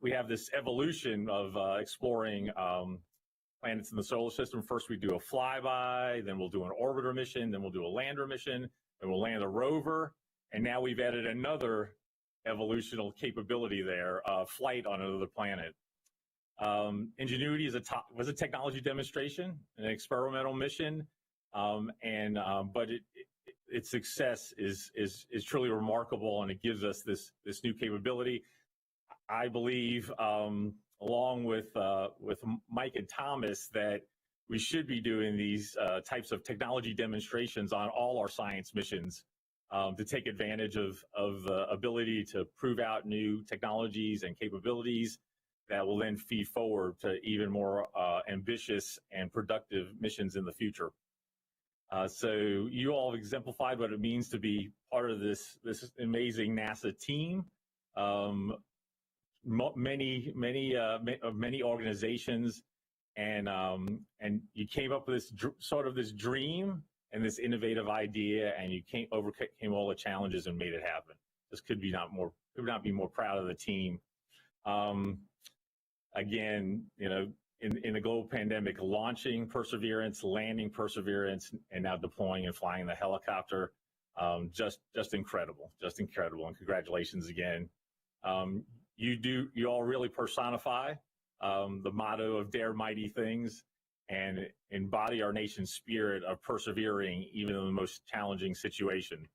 we have this evolution of exploring planets in the solar system. First, we do a flyby, then we'll do an orbiter mission, then we'll do a lander mission, then we'll land a rover, and now we've added another evolutional capability there, flight on another planet. Ingenuity was a technology demonstration, an experimental mission, but its success is truly remarkable, and it gives us this new capability. I believe, along with Mike and Thomas, that we should be doing these types of technology demonstrations on all our science missions to take advantage of the ability to prove out new technologies and capabilities that will then feed forward to even more ambitious and productive missions in the future. So you all have exemplified what it means to be part of this amazing NASA team. Many organizations, and you came up with this dream and this innovative idea, and you overcame all the challenges and made it happen. This could not be more proud of the team. Again, in the global pandemic, launching Perseverance, landing Perseverance, and now deploying and flying the helicopter, just incredible, and congratulations again. You all really personify the motto of Dare Mighty Things and embody our nation's spirit of persevering even in the most challenging situation.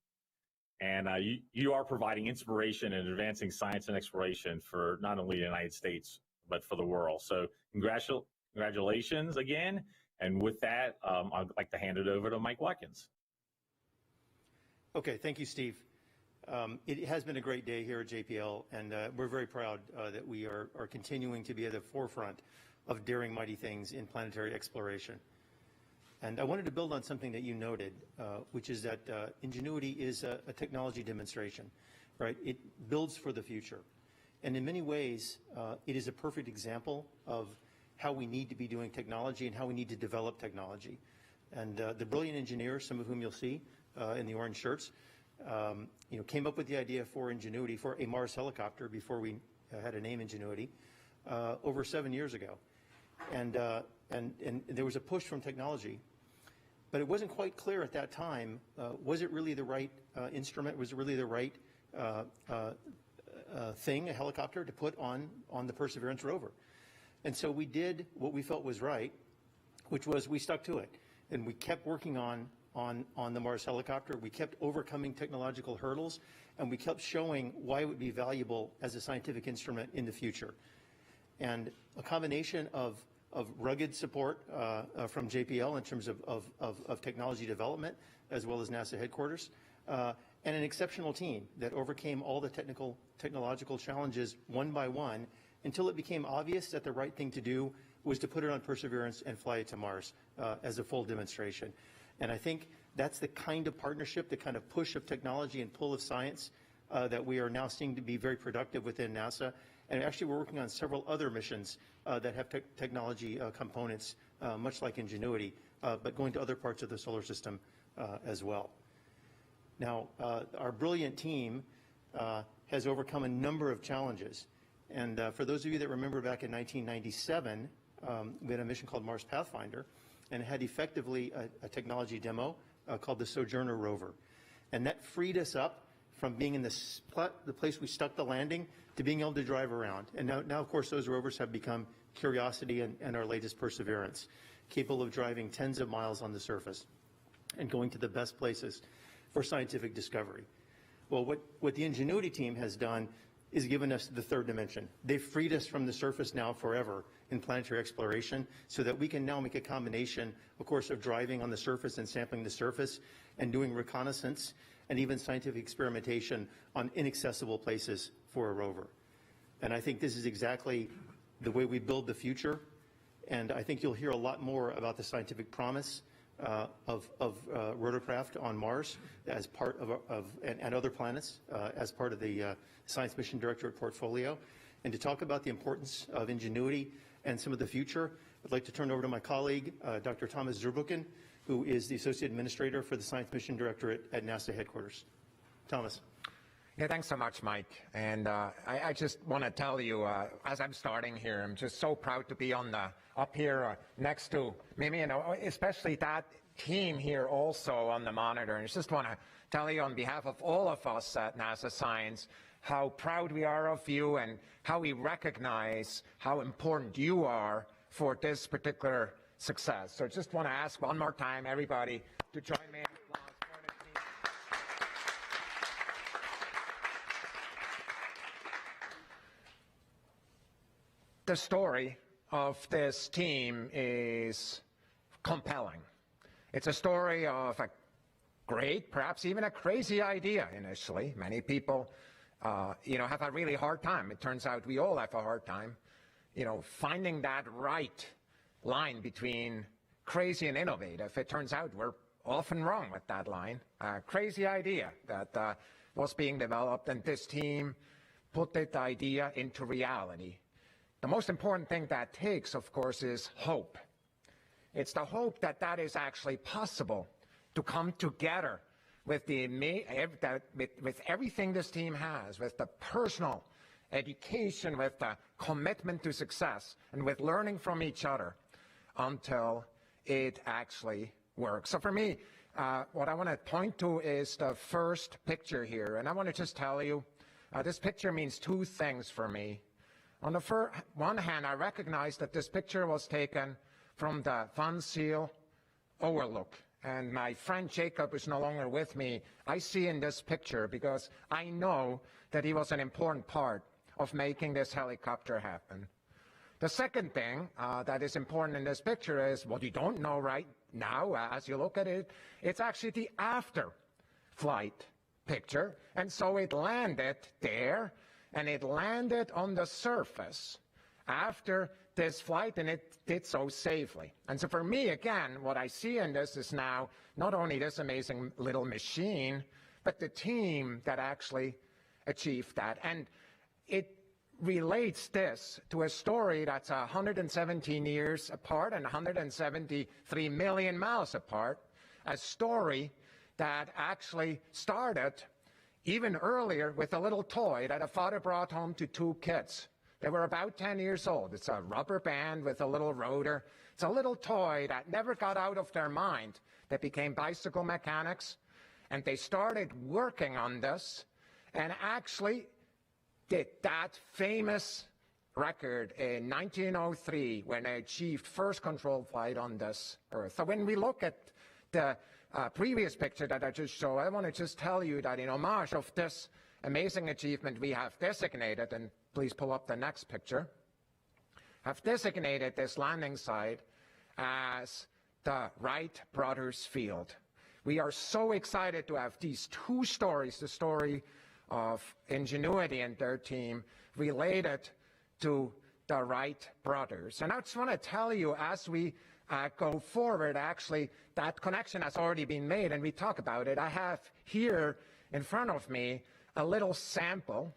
And you are providing inspiration and advancing science and exploration for not only the United States, but for the world. So congratulations again. And with that, I'd like to hand it over to Mike Watkins. Okay, thank you, Steve. It has been a great day here at JPL, and we're very proud that we are continuing to be at the forefront of daring mighty things in planetary exploration. And I wanted to build on something that you noted, which is that Ingenuity is a technology demonstration, right? It builds for the future. And in many ways, it is a perfect example of how we need to be doing technology and how we need to develop technology. And the brilliant engineers, some of whom you'll see in the orange shirts, came up with the idea for Ingenuity, for a Mars helicopter, before we had a name Ingenuity, over 7 years ago. And there was a push from technology, but it wasn't quite clear at that time, was it really the right instrument, was it really the right thing, a helicopter, to put on the Perseverance rover? And so we did what we felt was right, which was we stuck to it, and we kept working on the Mars helicopter. We kept overcoming technological hurdles, and we kept showing why it would be valuable as a scientific instrument in the future. And a combination of rugged support from JPL in terms of technology development, as well as NASA headquarters, and an exceptional team that overcame all the technological challenges one by one until it became obvious that the right thing to do was to put it on Perseverance and fly it to Mars as a full demonstration. And I think that's the kind of partnership, the kind of push of technology and pull of science that we are now seeing to be very productive within NASA. And actually, we're working on several other missions that have technology components, much like Ingenuity, but going to other parts of the solar system as well. Now, our brilliant team has overcome a number of challenges. And for those of you that remember, back in 1997, we had a mission called Mars Pathfinder, and it had effectively a technology demo called the Sojourner rover. And that freed us up from being in the place we stuck the landing to being able to drive around. And now of course, those rovers have become Curiosity and our latest Perseverance, capable of driving tens of miles on the surface and going to the best places for scientific discovery. Well, what the Ingenuity team has done is given us the third dimension. They've freed us from the surface now forever in planetary exploration, so that we can now make a combination, of course, of driving on the surface and sampling the surface and doing reconnaissance and even scientific experimentation on inaccessible places for a rover. And I think this is exactly the way we build the future. And I think you'll hear a lot more about the scientific promise of rotorcraft on Mars as part and other planets as part of the Science Mission Directorate portfolio. And to talk about the importance of Ingenuity and some of the future, I'd like to turn over to my colleague, Dr. Thomas Zurbuchen, who is the Associate Administrator for the Science Mission Directorate at NASA headquarters. Thomas. Yeah, thanks so much, Mike. And I just want to tell you, as I'm starting here, I'm just so proud to be up here next to Mimi, and especially that team here also on the monitor. And I just want to tell you on behalf of all of us at NASA Science how proud we are of you and how we recognize how important you are for this particular success. So I just want to ask one more time, everybody, to join me in applause for the team. The story of this team is compelling. It's a story of a great, perhaps even a crazy idea initially. Many people, have a really hard time. It turns out we all have a hard time, finding that right line between crazy and innovative. It turns out we're often wrong with that line. A crazy idea that was being developed, and this team put that idea into reality. The most important thing that takes, of course, is hope. It's the hope that that is actually possible to come together with with everything this team has, with the personal education, with the commitment to success, and with learning from each other until it actually works. So for me, what I want to point to is the first picture here. And I want to just tell you, this picture means two things for me. On the one hand, I recognize that this picture was taken from the Van Zyl Overlook. And my friend Jacob is no longer with me. I see in this picture because I know that he was an important part of making this helicopter happen. The second thing that is important in this picture is what you don't know right now as you look at it. It's actually the after flight picture. And so it landed there, and it landed on the surface after this flight, and it did so safely. And so for me, again, what I see in this is now not only this amazing little machine, but the team that actually achieved that. And it relates this to a story that's 117 years apart and 173 million miles apart, a story that actually started even earlier with a little toy that a father brought home to two kids. They were about 10 years old. It's a rubber band with a little rotor. It's a little toy that never got out of their mind. They became bicycle mechanics, and they started working on this and actually did that famous record in 1903 when they achieved first controlled flight on this Earth. So when we look at the previous picture that I just showed, I want to just tell you that in homage of this amazing achievement, we have designated, and please pull up the next picture, have designated this landing site as the Wright Brothers Field. We are so excited to have these two stories, the story of ingenuity and their team related to the Wright brothers. And I just want to tell you, as we go forward, actually, that connection has already been made, and we talk about it. I have here in front of me a little sample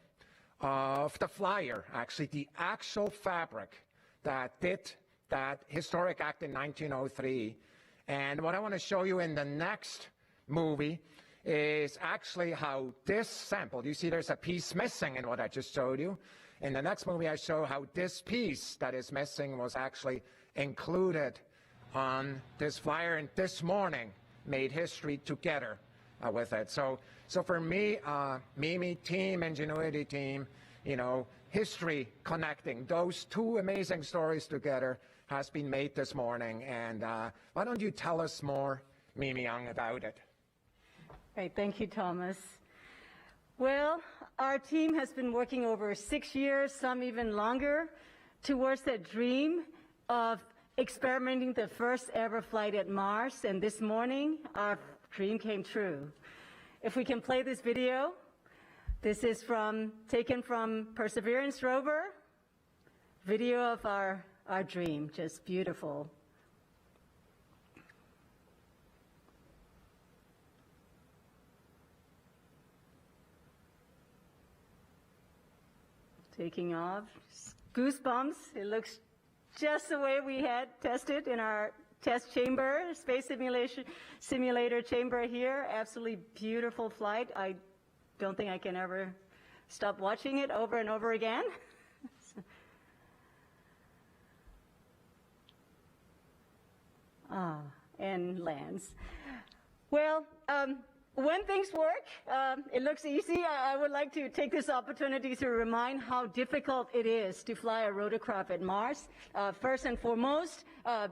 of the flyer, actually, the actual fabric that did that historic act in 1903. And what I want to show you in the next movie is actually how this sample, you see there's a piece missing in what I just showed you. In the next movie, I show how this piece that is missing was actually included on this flyer, and this morning made history together with it. So for me, Mimi team, ingenuity team, history connecting those two amazing stories together has been made this morning. And why don't you tell us more, Mimi Young, about it? Great, thank you, Thomas. Well, our team has been working over 6 years, some even longer, towards that dream of experimenting the first ever flight at Mars, and this morning, our dream came true. If we can play this video, this is taken from Perseverance rover, video of our dream, just beautiful. Taking off, goosebumps. It looks just the way we had tested in our test chamber, space simulator chamber here. Absolutely beautiful flight. I don't think I can ever stop watching it over and over again. And lands. Well, when things work, it looks easy. I would like to take this opportunity to remind how difficult it is to fly a rotorcraft at Mars. First and foremost,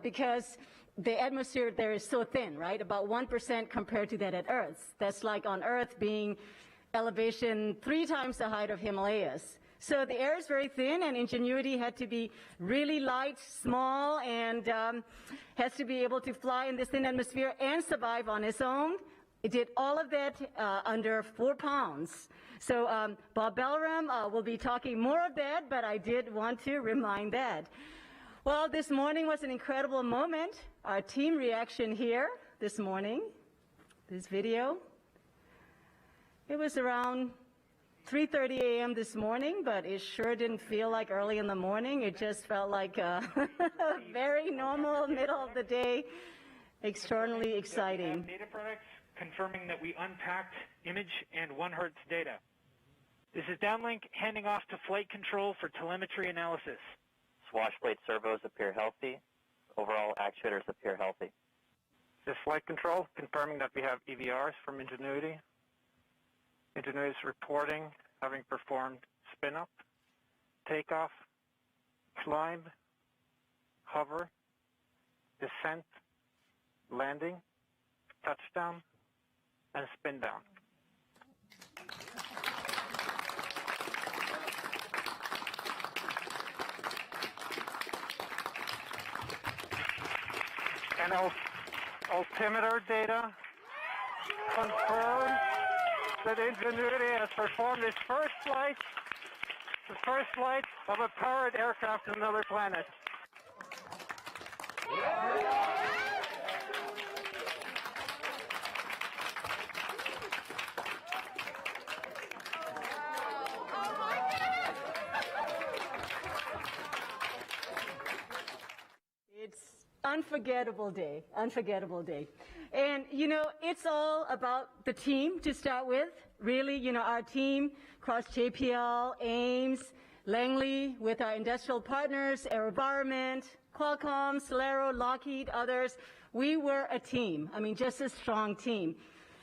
because the atmosphere there is so thin, right? About 1% compared to that at Earth. That's like on Earth being elevation 3 times the height of Himalayas. So the air is very thin, and Ingenuity had to be really light, small, and has to be able to fly in this thin atmosphere and survive on its own. It did all of that under 4 pounds. So Bob Belram will be talking more of that, but I did want to remind that. Well, this morning was an incredible moment. Our team reaction here this morning, this video. It was around 3:30 a.m. this morning, but it sure didn't feel like early in the morning. It just felt like a very normal middle of the day, extraordinarily exciting. Data products confirming that we unpacked image and 1 hertz data. This is downlink handing off to flight control for telemetry analysis. Swash plate servos appear healthy. Overall actuators appear healthy. This flight control confirming that we have EVRs from Ingenuity. Ingenuity is reporting having performed spin-up, takeoff, climb, hover, descent, landing, touchdown, and spin down. And altimeter data confirms that Ingenuity has performed its first flight, the first flight of a powered aircraft to another planet. Unforgettable day, unforgettable day. And, you know, it's all about the team to start with. Really, you know, our team across JPL, Ames, Langley, with our industrial partners, AeroVironment, Qualcomm, Solero, Lockheed, others. We were a team. I mean, just a strong team.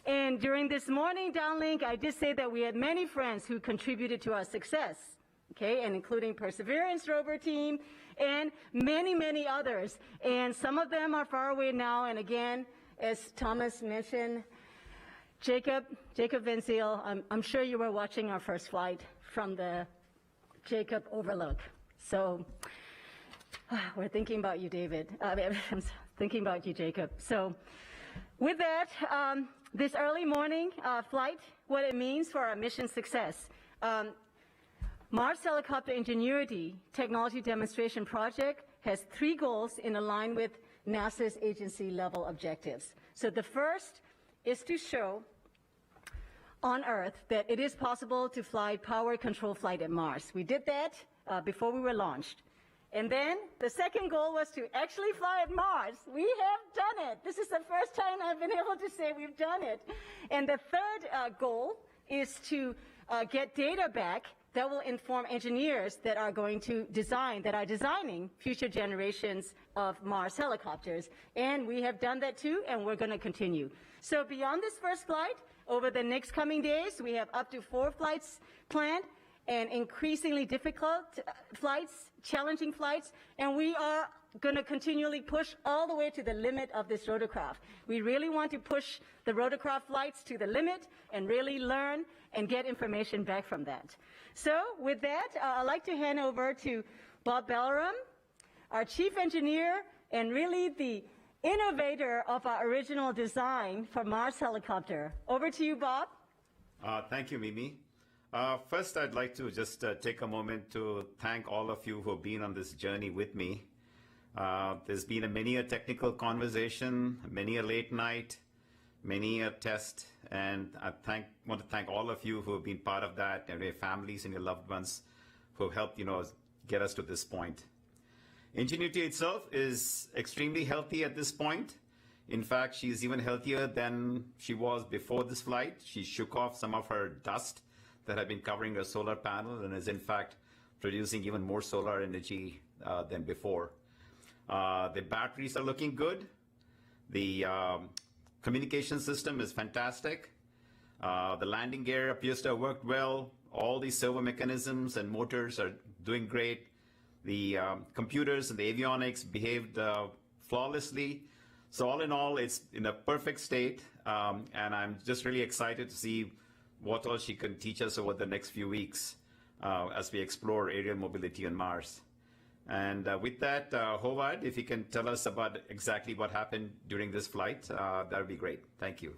And during this morning downlink, I did say that we had many friends who contributed to our success, okay, and including Perseverance rover team, and many, many others. And some of them are far away now. And again, as Thomas mentioned, Jacob Van Zyl, I'm sure you were watching our first flight from the Jacob Overlook. So we're thinking about you, David. I'm thinking about you, Jacob. So with that, this early morning flight, what it means for our mission success. Mars Helicopter Ingenuity Technology Demonstration Project has 3 goals in line with NASA's agency-level objectives. So the first is to show on Earth that it is possible to fly power-controlled flight at Mars. We did that before we were launched. And then the second goal was to actually fly at Mars. We have done it. This is the first time I've been able to say we've done it. And the third goal is to get data back that will inform engineers that are going to design, that are designing future generations of Mars helicopters. And we have done that too, and we're going to continue. So beyond this first flight, over the next coming days, we have up to 4 flights planned, and increasingly difficult flights, challenging flights, and we are going to continually push all the way to the limit of this rotorcraft. We really want to push the rotorcraft flights to the limit and really learn and get information back from that. So with that, I'd like to hand over to Bob Belram, our chief engineer and really the innovator of our original design for Mars helicopter. Over to you, Bob. Thank you, Mimi. First, I'd like to just take a moment to thank all of you who have been on this journey with me. There's been many a technical conversation, many a late night, many a test, and I want to thank all of you who have been part of that, and your families and your loved ones who have helped, get us to this point. Ingenuity itself is extremely healthy at this point. In fact, she's even healthier than she was before this flight. She shook off some of her dust that had been covering her solar panel and is in fact producing even more solar energy than before. The batteries are looking good. The communication system is fantastic. The landing gear appears to have worked well. All the servo mechanisms and motors are doing great. The computers and the avionics behaved flawlessly. So all in all, it's in a perfect state. And I'm just really excited to see what all she can teach us over the next few weeks as we explore aerial mobility on Mars. And with that, Howard, if you can tell us about exactly what happened during this flight, that would be great. Thank you.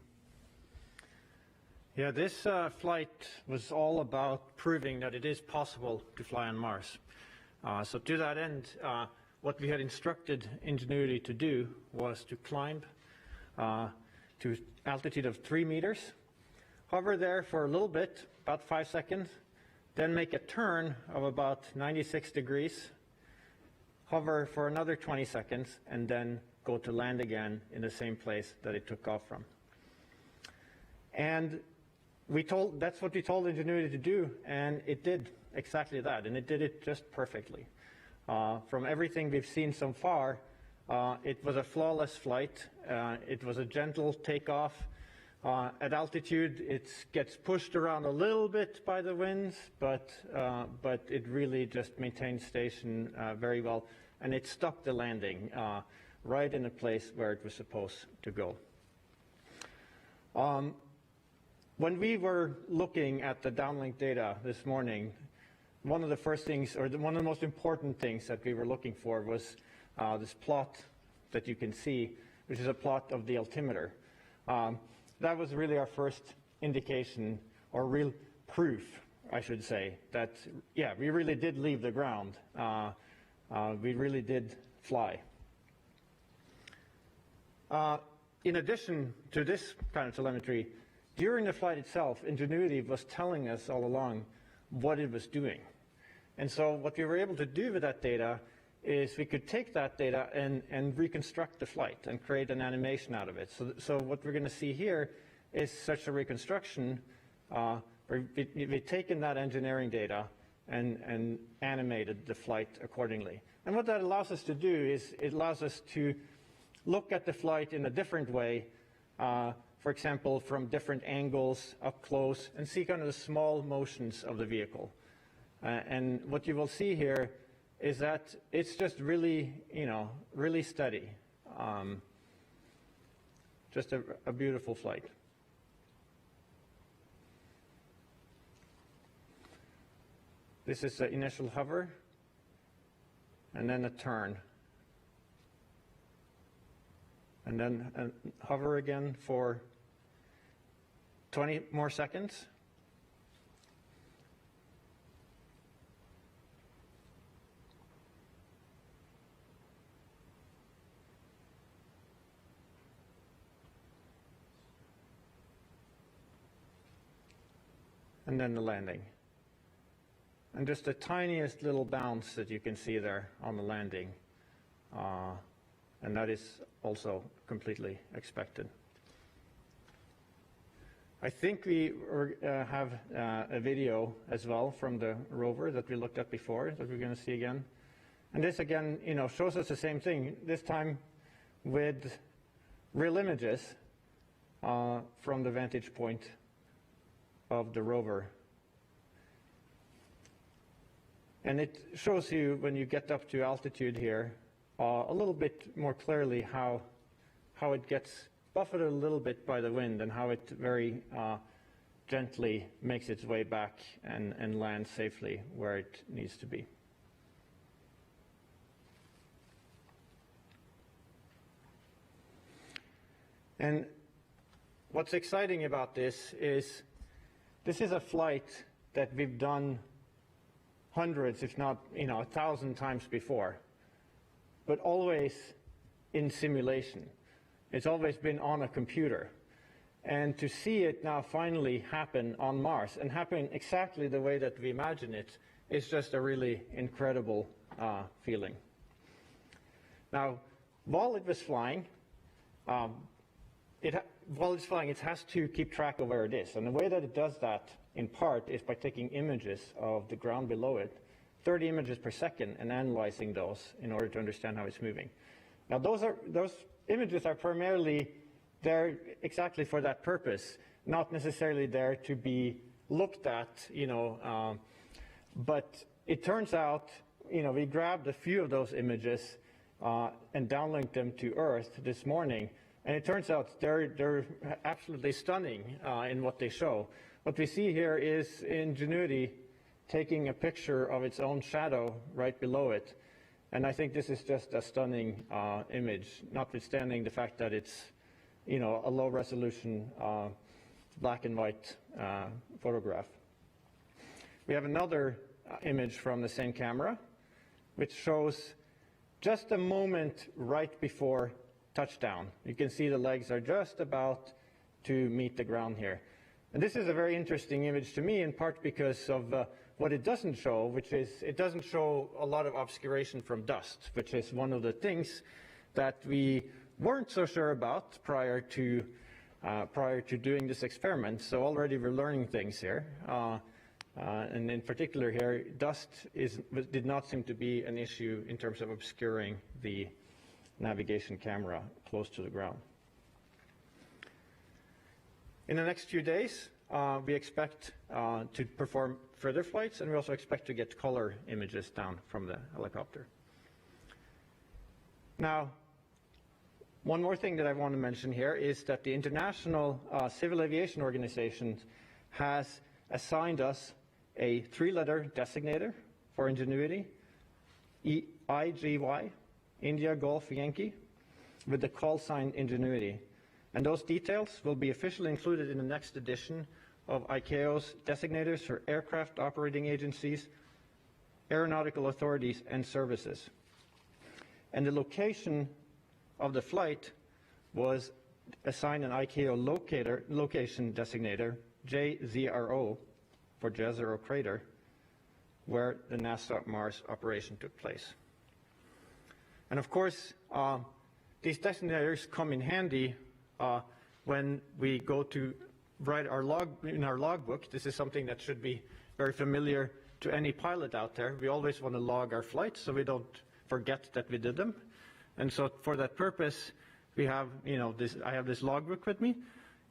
Yeah, this flight was all about proving that it is possible to fly on Mars. So to that end, what we had instructed Ingenuity to do was to climb to altitude of 3 meters, hover there for a little bit, about 5 seconds, then make a turn of about 96 degrees, hover for another 20 seconds, and then go to land again in the same place that it took off from. And that's what we told Ingenuity to do, and it did exactly that, and it did it just perfectly. From everything we've seen so far, it was a flawless flight. It was a gentle takeoff. At altitude, it gets pushed around a little bit by the winds, but it really just maintained station very well, and it stuck the landing right in the place where it was supposed to go. When we were looking at the downlink data this morning, one of the first things, or one of the most important things that we were looking for was this plot that you can see, which is a plot of the altimeter. That was really our first indication, or real proof, I should say, that, yeah, we really did leave the ground. We really did fly. In addition to this kind of telemetry, during the flight itself, Ingenuity was telling us all along what it was doing. And so what we were able to do with that data is we could take that data and reconstruct the flight and create an animation out of it. So what we're going to see here is such a reconstruction where we've taken that engineering data and animated the flight accordingly. And what that allows us to do is it allows us to look at the flight in a different way, for example, from different angles, up close, and see kind of the small motions of the vehicle. And what you will see here is that it's just really, really steady. Just a beautiful flight. This is the initial hover, and then a turn. And then hover again for 20 more seconds. And then the landing. And just the tiniest little bounce that you can see there on the landing. And that is also completely expected. I think we have a video as well from the rover that we looked at before that we're going to see again. And this again, shows us the same thing, this time with real images from the vantage point of the rover. And it shows you, when you get up to altitude here, a little bit more clearly how it gets buffeted a little bit by the wind and how it very gently makes its way back and lands safely where it needs to be. And what's exciting about this is a flight that we've done hundreds, if not 1,000 times before, but always in simulation. It's always been on a computer. And to see it now finally happen on Mars and happen exactly the way that we imagine it is just a really incredible feeling. Now, while it was flying, while it's flying, it has to keep track of where it is. And the way that it does that, in part, is by taking images of the ground below it, 30 images per second, and analyzing those in order to understand how it's moving. Now, those images are primarily there exactly for that purpose, not necessarily there to be looked at, but it turns out, we grabbed a few of those images and downlinked them to Earth this morning, and it turns out they're absolutely stunning in what they show. What we see here is Ingenuity taking a picture of its own shadow right below it, and I think this is just a stunning image, notwithstanding the fact that it's a low-resolution black and white photograph. We have another image from the same camera, which shows just a moment right before touchdown. You can see the legs are just about to meet the ground here. And this is a very interesting image to me, in part because of what it doesn't show, which is it doesn't show a lot of obscuration from dust, which is one of the things that we weren't so sure about prior to doing this experiment. So already we're learning things here. And in particular here, dust did not seem to be an issue in terms of obscuring the navigation camera close to the ground. In the next few days, we expect to perform further flights, and we also expect to get color images down from the helicopter. Now, one more thing that I want to mention here is that the International Civil Aviation Organization has assigned us a 3-letter designator for Ingenuity, IGY, India Golf Yankee, with the call sign Ingenuity. And those details will be officially included in the next edition of ICAO's designators for aircraft operating agencies, aeronautical authorities, and services. And the location of the flight was assigned an ICAO location designator, JZRO, for Jezero Crater, where the NASA Mars operation took place. And of course, these designators come in handy when we go to write our logbook. This is something that should be very familiar to any pilot out there. We always want to log our flights so we don't forget that we did them. And so for that purpose, we have, I have this logbook with me.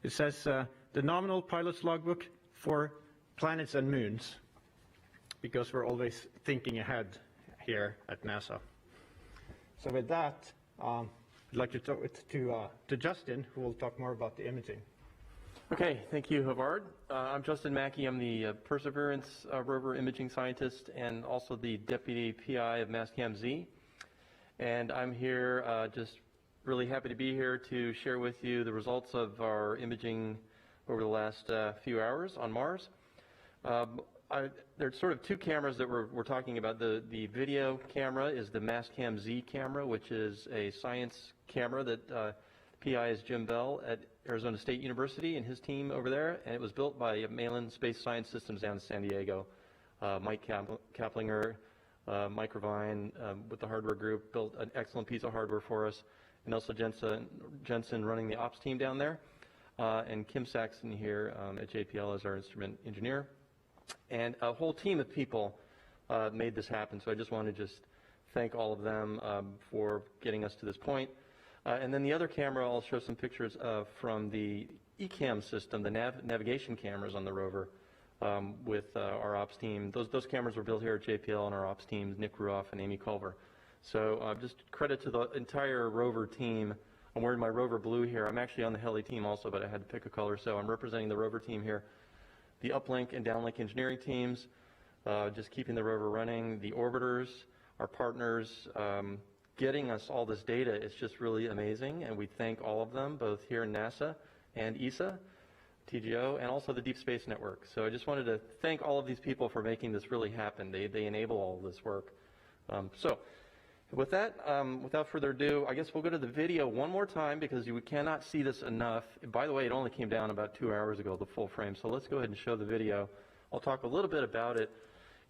It says the nominal pilot's logbook for planets and moons, because we're always thinking ahead here at NASA. So with that, I'd like to talk to Justin, who will talk more about the imaging. Okay, thank you, Havard. I'm Justin Mackey. I'm the Perseverance rover imaging scientist and also the deputy PI of Mastcam Z. And I'm here just really happy to be here to share with you the results of our imaging over the last few hours on Mars. There's sort of two cameras that we're talking about. The video camera is the Mastcam Z camera, which is a science camera that PI is Jim Bell at Arizona State University and his team over there, and it was built by Malin Space Science Systems down in San Diego. Mike Kaplinger, Mike Revine with the hardware group built an excellent piece of hardware for us, and also Jensen running the ops team down there, and Kim Saxon here at JPL as our instrument engineer. And a whole team of people made this happen, so I just want to just thank all of them for getting us to this point. And then the other camera, I'll show some pictures from the ECAM system, the navigation cameras on the rover with our ops team. Those cameras were built here at JPL and our ops teams, Nick Ruoff and Amy Culver. So just credit to the entire rover team. I'm wearing my rover blue here. I'm actually on the heli team also, but I had to pick a color, so I'm representing the rover team here. The uplink and downlink engineering teams, just keeping the rover running, the orbiters, our partners, getting us all this data is just really amazing, and we thank all of them, both here in NASA and ESA, TGO, and also the Deep Space Network. So I just wanted to thank all of these people for making this really happen. They enable all of this work. So with that, without further ado, I guess we'll go to the video one more time because we cannot see this enough. By the way, it only came down about 2 hours ago, the full frame. So let's go ahead and show the video. I'll talk a little bit about it.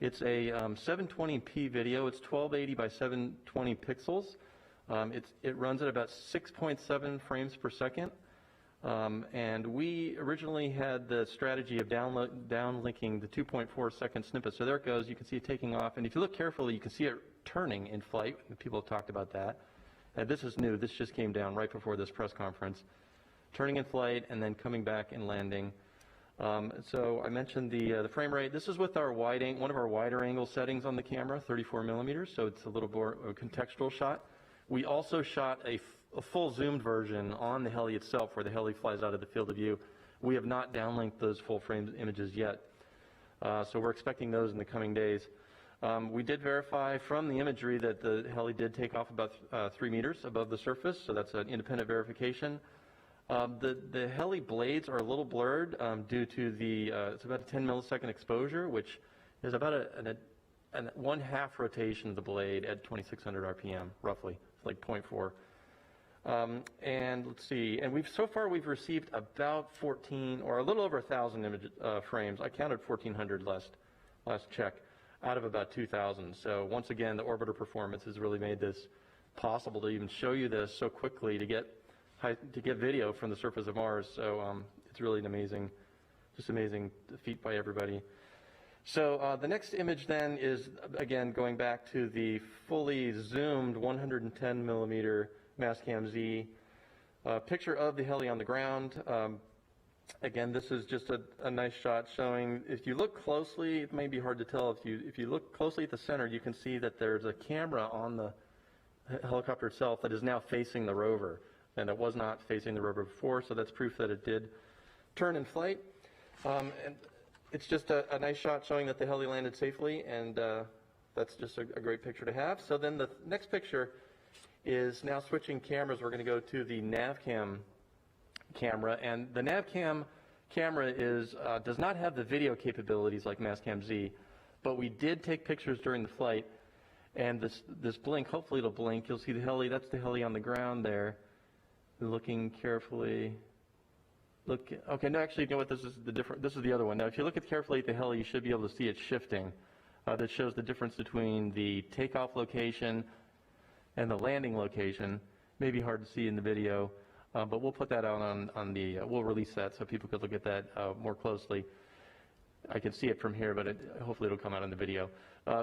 It's a 720p video. It's 1280 by 720 pixels. It runs at about 6.7 frames per second. And we originally had the strategy of downlinking the 2.4 second snippet. So there it goes. You can see it taking off. And if you look carefully, you can see it turning in flight. People have talked about that. And this is new. This just came down right before this press conference. Turning in flight and then coming back and landing. So I mentioned the frame rate. This is with our one of our wider angle settings on the camera, 34 millimeters. So it's a little more a contextual shot. We also shot a full zoomed version on the heli itself where the heli flies out of the field of view. We have not downlinked those full frame images yet. So we're expecting those in the coming days. We did verify from the imagery that the heli did take off about 3 meters above the surface, so that's an independent verification. The heli blades are a little blurred due to it's about a 10 millisecond exposure, which is about a 1/2 rotation of the blade at 2600 RPM, roughly. It's like 0.4. And let's see, and so far we've received about 14 or a little over 1,000 frames. I counted 1,400 last check out of about 2,000. So once again, the orbiter performance has really made this possible to even show you this so quickly to get video from the surface of Mars. So it's really an amazing feat by everybody. So the next image then is, again, going back to the fully zoomed 110 millimeter Mastcam Z picture of the heli on the ground. Again, this is just a nice shot showing, if you look closely, it may be hard to tell, if you look closely at the center, you can see that there's a camera on the helicopter itself that is now facing the rover, and it was not facing the rover before, so that's proof that it did turn in flight. And it's just a nice shot showing that the heli landed safely, and that's just a great picture to have. So then the next picture is now switching cameras. We're going to go to the NavCam camera, and the NavCam camera does not have the video capabilities like Mastcam Z, but we did take pictures during the flight, and this blink, hopefully it'll blink. You'll see the heli. That's the heli on the ground there, looking carefully. Okay, no, actually, you know what? This is the other one. Now, if you look carefully at the heli, you should be able to see it shifting. That shows the difference between the takeoff location and the landing location. May be hard to see in the video, but we'll put that out on the. We'll release that so people could look at that more closely. I can see it from here, but hopefully it'll come out in the video.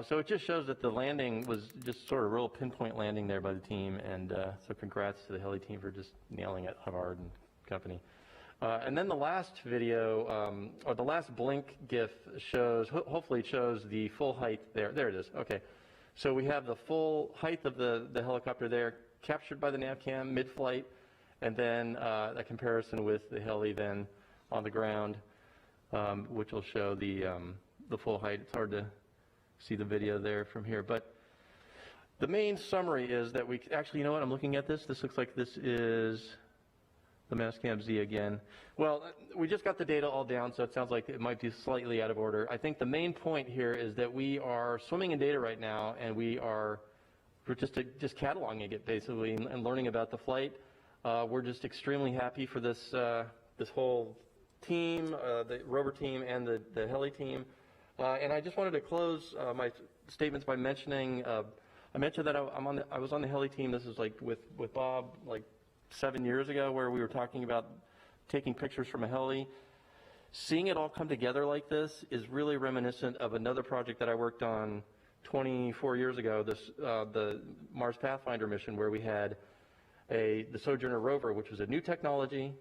So it just shows that the landing was just sort of a real pinpoint landing there by the team, and so congrats to the heli team for just nailing it, Havard and company. And then the last video, or the last blink GIF shows, hopefully it shows the full height there. There it is. Okay. So we have the full height of the helicopter there, captured by the NavCam mid-flight, and then a comparison with the heli then on the ground, which will show the full height. It's hard to see the video there from here, but the main summary is that we actually, you know what? I'm looking at this. This looks like this is the Mastcam Z again. Well, we just got the data all down, so it sounds like it might be slightly out of order. I think the main point here is that we are swimming in data right now, and we're just cataloging it basically and learning about the flight. We're just extremely happy for this this whole team, the rover team and the heli team. And I just wanted to close my statements by mentioning, I mentioned that I was on the heli team. This is like with Bob, like 7 years ago, where we were talking about taking pictures from a heli. Seeing it all come together like this is really reminiscent of another project that I worked on 24 years ago, the Mars Pathfinder mission, where we had the Sojourner rover, which was a new technology,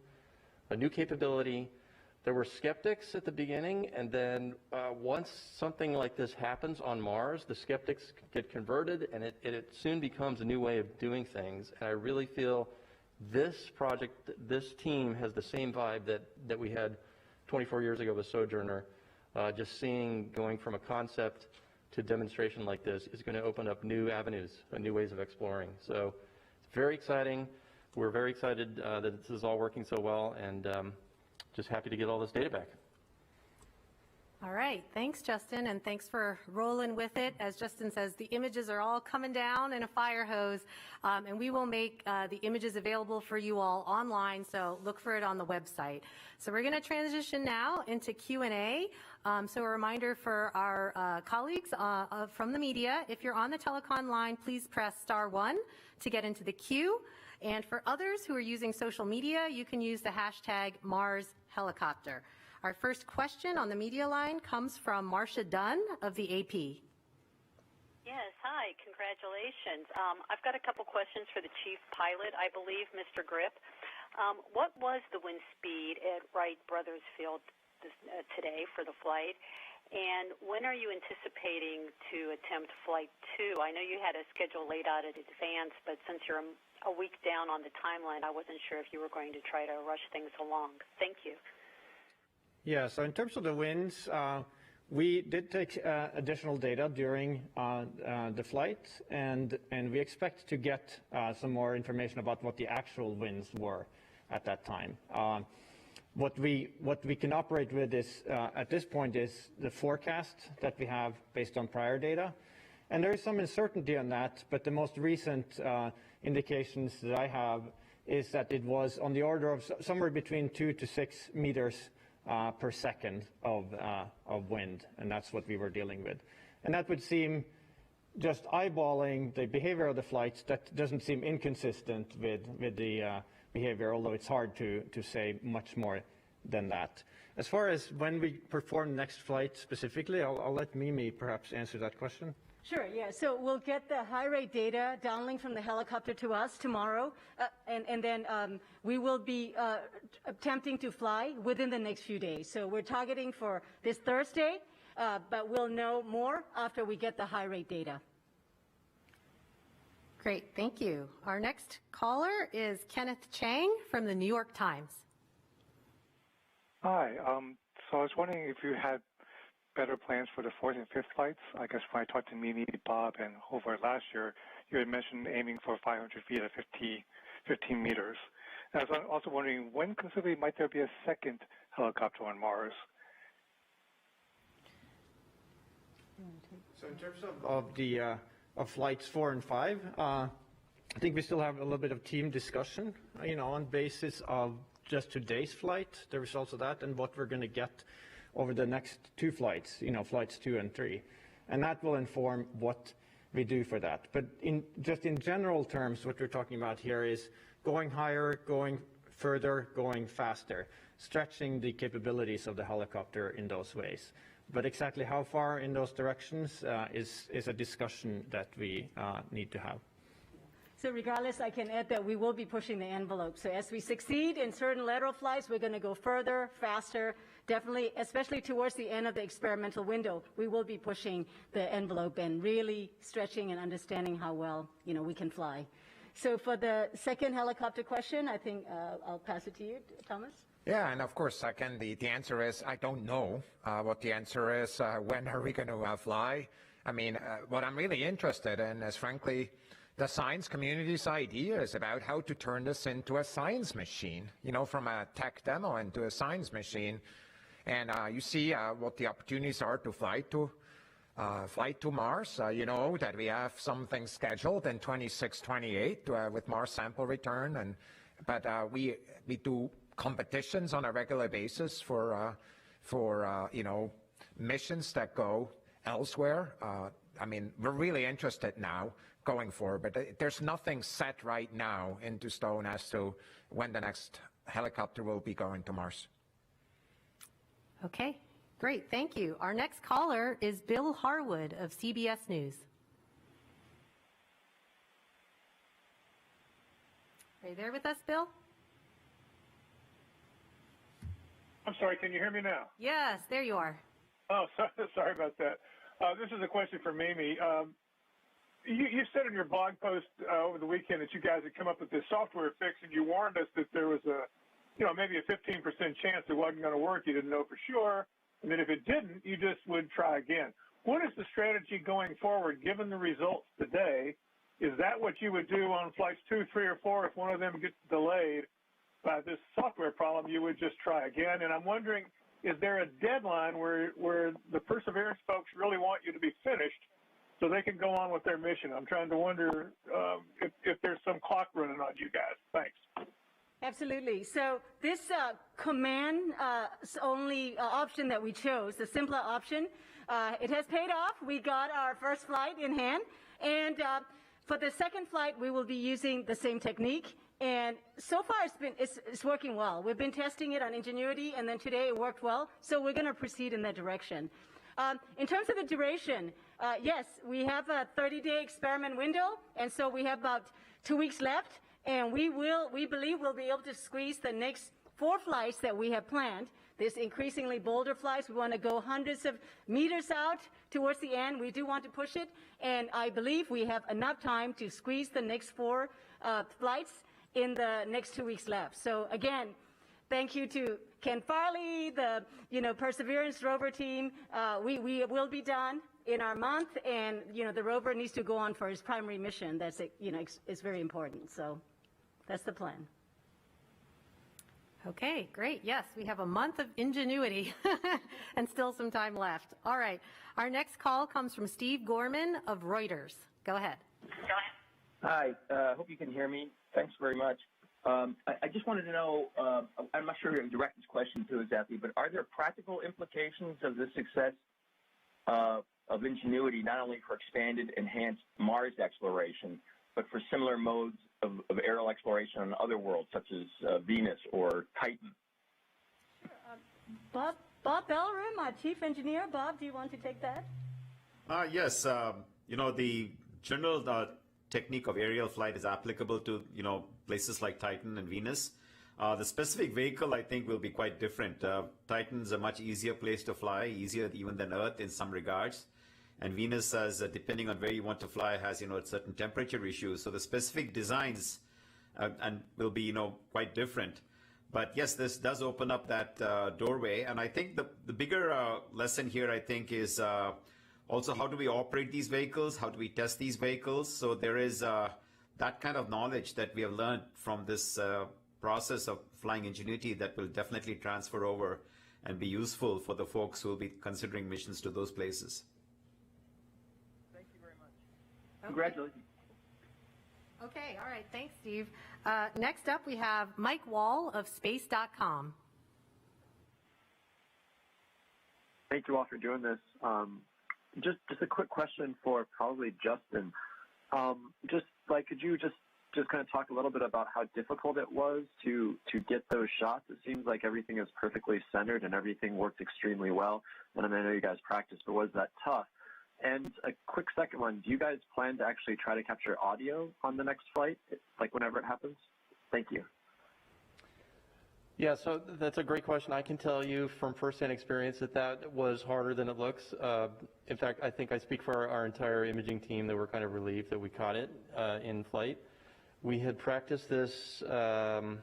a new capability. There were skeptics at the beginning, and then once something like this happens on Mars, the skeptics get converted, and it soon becomes a new way of doing things. And I really feel this project, this team has the same vibe that we had 24 years ago with Sojourner. Just going from a concept to demonstration like this is going to open up new avenues and new ways of exploring. So it's very exciting. We're very excited that this is all working so well, and just happy to get all this data back. All right, thanks, Justin, and thanks for rolling with it. As Justin says, the images are all coming down in a fire hose, and we will make the images available for you all online, so look for it on the website. So we're going to transition now into Q&A. So a reminder for our colleagues from the media, if you're on the telecon line, please press *1 to get into the queue. And for others who are using social media, you can use the hashtag #MarsHelicopter. Our first question on the media line comes from Marcia Dunn of the AP. Yes, hi, congratulations. I've got a couple questions for the chief pilot, I believe, Mr. Grip. What was the wind speed at Wright Brothers Field today for the flight? And when are you anticipating to attempt Flight 2? I know you had a schedule laid out in advance, but since you're a week down on the timeline, I wasn't sure if you were going to try to rush things along. Thank you. Yeah, so in terms of the winds, we did take additional data during the flight, and we expect to get some more information about what the actual winds were at that time. What we can operate with is, at this point, is the forecast that we have based on prior data. And there is some uncertainty on that, but the most recent indications that I have is that it was on the order of somewhere between 2 to 6 meters per second of wind, and that's what we were dealing with. And that would seem, just eyeballing the behavior of the flights, that doesn't seem inconsistent with the behavior, although it's hard to say much more than that. As far as when we perform next flight specifically, I'll let Mimi perhaps answer that question. Sure, yeah. So we'll get the high rate data downlink from the helicopter to us tomorrow, and then we will be attempting to fly within the next few days. So we're targeting for this Thursday, but we'll know more after we get the high rate data. Great, thank you. Our next caller is Kenneth Chang from the New York Times. Hi, so I was wondering if you had better plans for the 4th and 5th flights. I guess when I talked to Mimi, Bob, and Hobart last year, you had mentioned aiming for 500 feet at 15 meters. And I was also wondering, when conceivably might there be a second helicopter on Mars? So in terms of flights 4 and 5, I think we still have a little bit of team discussion, on basis of just today's flight, the results of that, and what we're going to get over the next 2 flights, flights 2 and 3. And that will inform what we do for that. But just in general terms, what we're talking about here is going higher, going further, going faster, stretching the capabilities of the helicopter in those ways. But exactly how far in those directions is a discussion that we need to have. So regardless, I can add that we will be pushing the envelope. So as we succeed in certain lateral flights, we're going to go further, faster, definitely, especially towards the end of the experimental window. We will be pushing the envelope and really stretching and understanding how well, we can fly. So for the second helicopter question, I think I'll pass it to you, Thomas. Yeah, and of course, again, the answer is I don't know what the answer is. When are we going to fly? I mean, what I'm really interested in is, frankly, the science community's idea is about how to turn this into a science machine, from a tech demo into a science machine. And you see what the opportunities are to fly to Mars. You know that we have something scheduled in 26, 28 with Mars sample return. But we do competitions on a regular basis for missions that go elsewhere. I mean, we're really interested now going forward, but there's nothing set right now into stone as to when the next helicopter will be going to Mars. Okay, great, thank you. Our next caller is Bill Harwood of CBS News. Are you there with us, Bill? I'm sorry, can you hear me now? Yes, there you are. Oh, sorry about that. This is a question for Mimi. You said in your blog post over the weekend that you guys had come up with this software fix, and you warned us that there was maybe a 15% chance it wasn't going to work. You didn't know for sure. And then if it didn't, you just would try again. What is the strategy going forward, given the results today? Is that what you would do on flights 2, 3, or 4 if one of them gets delayed by this software problem? You would just try again. And I'm wondering is there a deadline where the Perseverance folks really want you to be finished so they can go on with their mission? I'm trying to wonder if there's some clock running on you guys. Thanks. Absolutely. So this command only option that we chose, the simpler option, it has paid off. We got our first flight in hand. And for the second flight, we will be using the same technique. And so far, it's working well. We've been testing it on Ingenuity, and then today it worked well. So we're going to proceed in that direction. In terms of the duration, yes, we have a 30-day experiment window, and so we have about 2 weeks left. And we believe we'll be able to squeeze the next 4 flights that we have planned. This increasingly bolder flights, we want to go hundreds of meters out towards the end. We do want to push it, and I believe we have enough time to squeeze the next 4 flights in the next 2 weeks left. So again, thank you to Ken Farley, the Perseverance rover team. We will be done in our month, and the rover needs to go on for its primary mission. That's it's very important. So that's the plan. Okay, great. Yes, we have a month of Ingenuity and still some time left. All right. Our next call comes from Steve Gorman of Reuters. Go ahead. Hi. Hope you can hear me. Thanks very much. I just wanted to know, I'm not sure who to direct this question to exactly, but are there practical implications of the success of Ingenuity, not only for expanded, enhanced Mars exploration, but for similar modes of aerial exploration on other worlds, such as Venus or Titan? Bob Bellerim, our chief engineer. Bob, do you want to take that? Yes. The general technique of aerial flight is applicable to, places like Titan and Venus. The specific vehicle, I think, will be quite different. Titan's a much easier place to fly, easier even than Earth in some regards. And Venus, depending on where you want to fly, has, certain temperature issues. So the specific designs and will be, quite different. But yes, this does open up that doorway. And I think the bigger lesson here, I think, is also how do we operate these vehicles? How do we test these vehicles? So there is that kind of knowledge that we have learned from this process of flying Ingenuity that will definitely transfer over and be useful for the folks who will be considering missions to those places. Thank you very much. Congratulations. Okay, all right. Thanks, Steve. Next up, we have Mike Wall of Space.com. Thank you all for doing this. Just a quick question for probably Justin. Could you just kind of talk a little bit about how difficult it was to get those shots? It seems like everything is perfectly centered and everything worked extremely well. And I know you guys practiced, but was that tough? And a quick second one, do you guys plan to actually try to capture audio on the next flight, like whenever it happens? Thank you. Yeah, so that's a great question. I can tell you from firsthand experience that was harder than it looks. In fact, I think I speak for our entire imaging team that we're kind of relieved that we caught it in flight. We had practiced this 3-4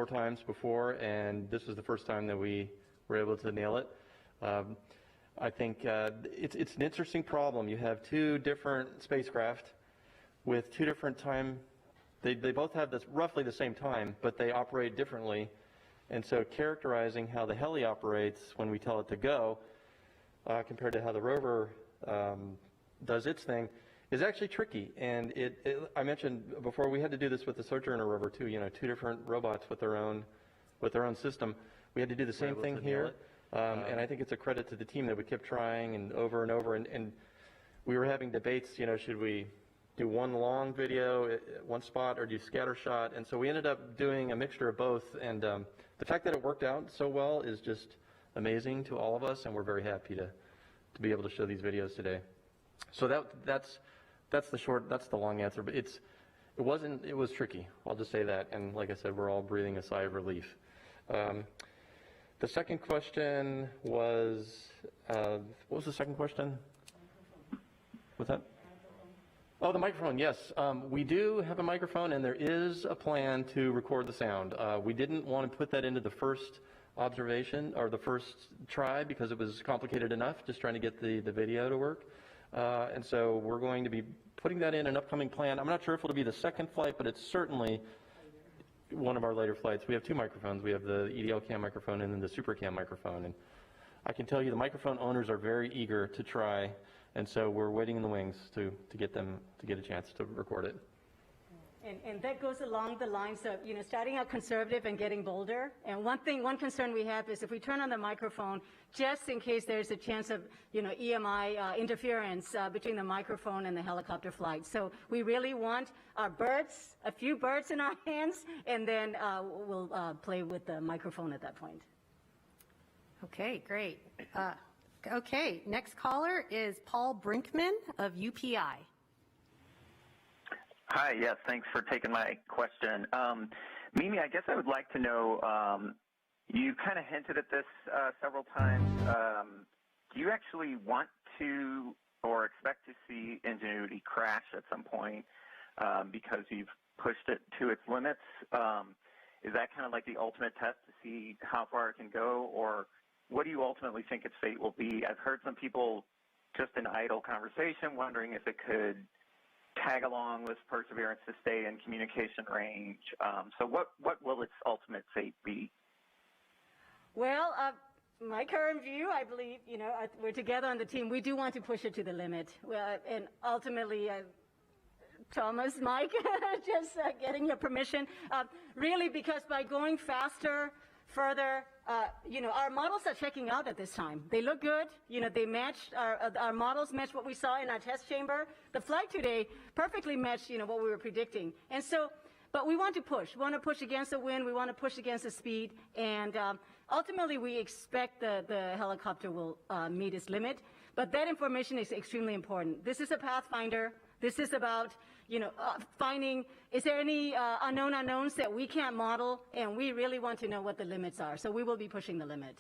times before, and this was the first time that we were able to nail it. I think it's an interesting problem. You have 2 different spacecraft with 2 different time. They both have this roughly the same time, but they operate differently. And so characterizing how the heli operates when we tell it to go compared to how the rover does its thing is actually tricky. And I mentioned before, we had to do this with the Sojourner rover too, 2 different robots with their own system. We had to do the same thing here. And I think it's a credit to the team that we kept trying and over, and we were having debates, should we do one long video at one spot or do scatter shot? And so we ended up doing a mixture of both. And the fact that it worked out so well is just amazing to all of us, and we're very happy to be able to show these videos today. So that's the long answer, but it was tricky. I'll just say that. And like I said, we're all breathing a sigh of relief. The second question was, what was the second question? What's that? Oh, the microphone, yes. We do have a microphone, and there is a plan to record the sound. We didn't want to put that into the first observation or the first try because it was complicated enough just trying to get the video to work. And so we're going to be putting that in an upcoming plan. I'm not sure if it'll be the second flight, but it's certainly one of our later flights, we have two microphones. We have the EDL cam microphone and then the super cam microphone. And I can tell you the microphone owners are very eager to try, and so we're waiting in the wings to get them to get a chance to record it. And that goes along the lines of, starting out conservative and getting bolder. And one concern we have is if we turn on the microphone, just in case there's a chance of, EMI interference between the microphone and the helicopter flight. So we really want our birds, a few birds in our hands, and then we'll play with the microphone at that point. Okay, great. Okay, next caller is Paul Brinkman of UPI. Hi, yes, thanks for taking my question. Mimi, I guess I would like to know, you kind of hinted at this several times. Do you actually want to or expect to see Ingenuity crash at some point because you've pushed it to its limits? Is that kind of like the ultimate test to see how far it can go, or what do you ultimately think its fate will be? I've heard some people just in idle conversation wondering if it could tag along with Perseverance to stay in communication range. So what will its ultimate fate be? Well, my current view, I believe, we're together on the team. We do want to push it to the limit. And ultimately, Thomas, Mike, just getting your permission. Really, because by going faster, further, our models are checking out at this time. They look good. They matched, our models match what we saw in our test chamber. The flight today perfectly matched, what we were predicting. And so, but we want to push. We want to push against the wind. We want to push against the speed. And ultimately, we expect the helicopter will meet its limit. But that information is extremely important. This is a pathfinder. This is about, finding, is there any unknown unknowns that we can't model? And we really want to know what the limits are. So we will be pushing the limit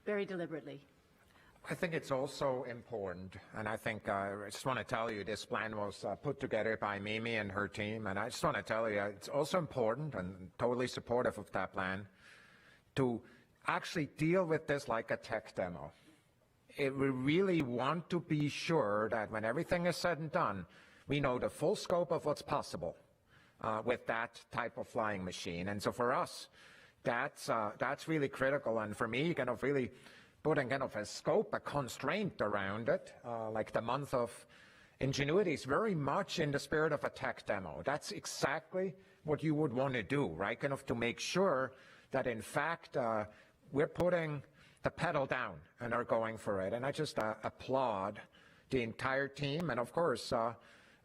very deliberately. I think it's also important, and I think I just want to tell you this plan was put together by Mimi and her team, and I just want to tell you it's also important and totally supportive of that plan to actually deal with this like a tech demo. We really want to be sure that when everything is said and done, we know the full scope of what's possible with that type of flying machine. And so for us, that's really critical. And for me, kind of really putting kind of a scope, a constraint around it, like the month of Ingenuity is very much in the spirit of a tech demo. That's exactly what you would want to do, right? Kind of to make sure that in fact we're putting the pedal down and are going for it. And I just applaud the entire team and of course,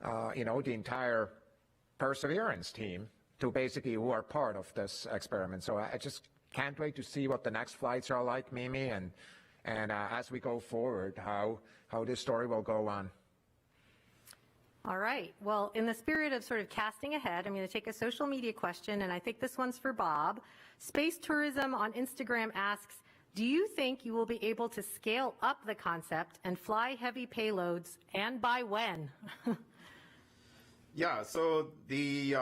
the entire Perseverance team to basically who are part of this experiment. So I just can't wait to see what the next flights are like, Mimi, and as we go forward, how this story will go on. All right. Well, in the spirit of sort of casting ahead, I'm going to take a social media question, and I think this one's for Bob. Space Tourism on Instagram asks, do you think you will be able to scale up the concept and fly heavy payloads, and by when? Yeah, so the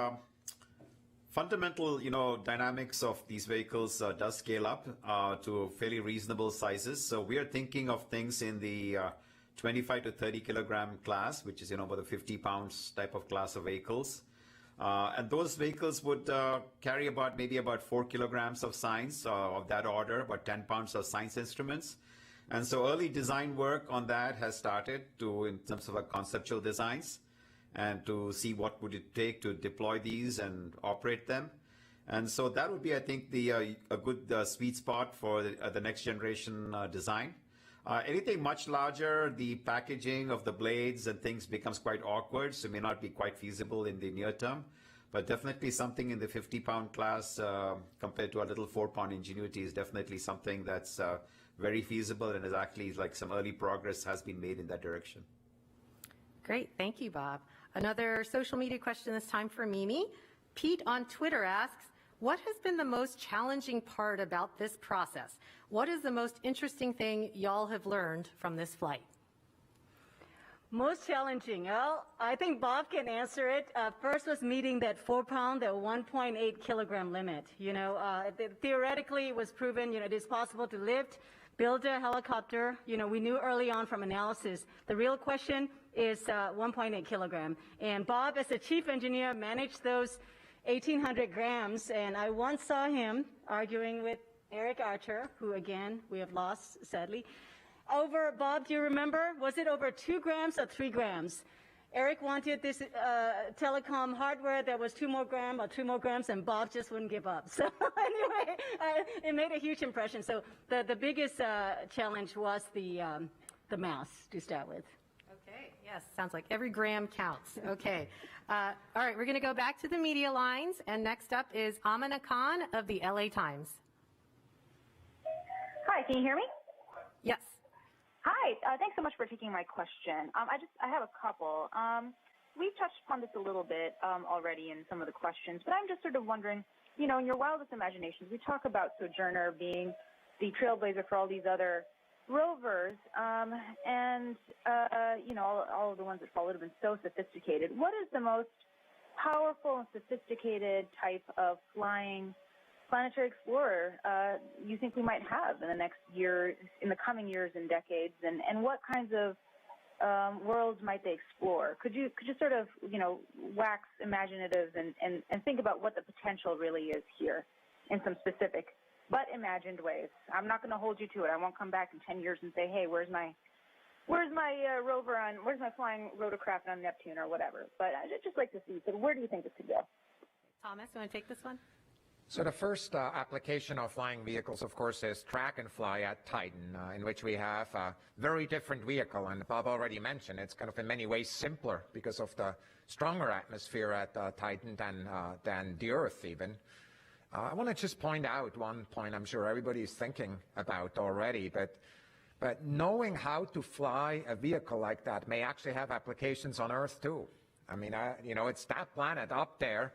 fundamental, dynamics of these vehicles does scale up to fairly reasonable sizes. So we are thinking of things in the 25 to 30 kilogram class, which is, about the 50 pounds type of class of vehicles. And those vehicles would carry maybe about 4 kilograms of science of that order, about 10 pounds of science instruments. And so early design work on that has started in terms of conceptual designs and to see what would it take to deploy these and operate them. And so that would be, I think, a good sweet spot for the next generation design. Anything much larger, the packaging of the blades and things becomes quite awkward, so may not be quite feasible in the near term. But definitely something in the 50-pound class compared to a little 4-pound Ingenuity is definitely something that's very feasible and is actually like some early progress has been made in that direction. Great. Thank you, Bob. Another social media question this time for Mimi. Pete on Twitter asks, what has been the most challenging part about this process? What is the most interesting thing y'all have learned from this flight? Most challenging? Well, I think Bob can answer it. First was meeting that 4-pound, that 1.8 kilogram limit. Theoretically, it was proven, it is possible to lift, build a helicopter. We knew early on from analysis. The real question is 1.8 kilogram. And Bob, as the chief engineer, managed those 1,800 grams. And I once saw him arguing with Eric Archer, who, again, we have lost, sadly, over, Bob, do you remember? Was it over 2 grams or 3 grams? Eric wanted this telecom hardware that was 2 more grams, and Bob just wouldn't give up. So anyway, it made a huge impression. So the biggest challenge was the mass to start with. Okay, yes, sounds like every gram counts. Okay. All right, we're going to go back to the media lines, and next up is Amina Khan of the LA Times. Hi, can you hear me? Yes. Hi, thanks so much for taking my question. I have a couple. We've touched upon this a little bit already in some of the questions, but I'm just sort of wondering, you know, in your wildest imaginations, we talk about Sojourner being the trailblazer for all these other rovers, and, you know, all of the ones that followed have been so sophisticated. What is the most powerful and sophisticated type of flying planetary explorer you think we might have in the next year, in the coming years and decades, and what kinds of worlds might they explore? Could you sort of, you know, wax imaginative and think about what the potential really is here in some specific but imagined ways? I'm not going to hold you to it. I won't come back in 10 years and say, hey, where's my rover on, where's my flying rotorcraft on Neptune or whatever? But I'd just like to see, so where do you think this could go? Thomas, you want to take this one? So the first application of flying vehicles, of course, is track and fly at Titan, in which we have a very different vehicle. And Bob already mentioned it's kind of in many ways simpler because of the stronger atmosphere at Titan than the Earth even. I want to just point out one point I'm sure everybody is thinking about already, but knowing how to fly a vehicle like that may actually have applications on Earth too. I mean, you know, it's that planet up there.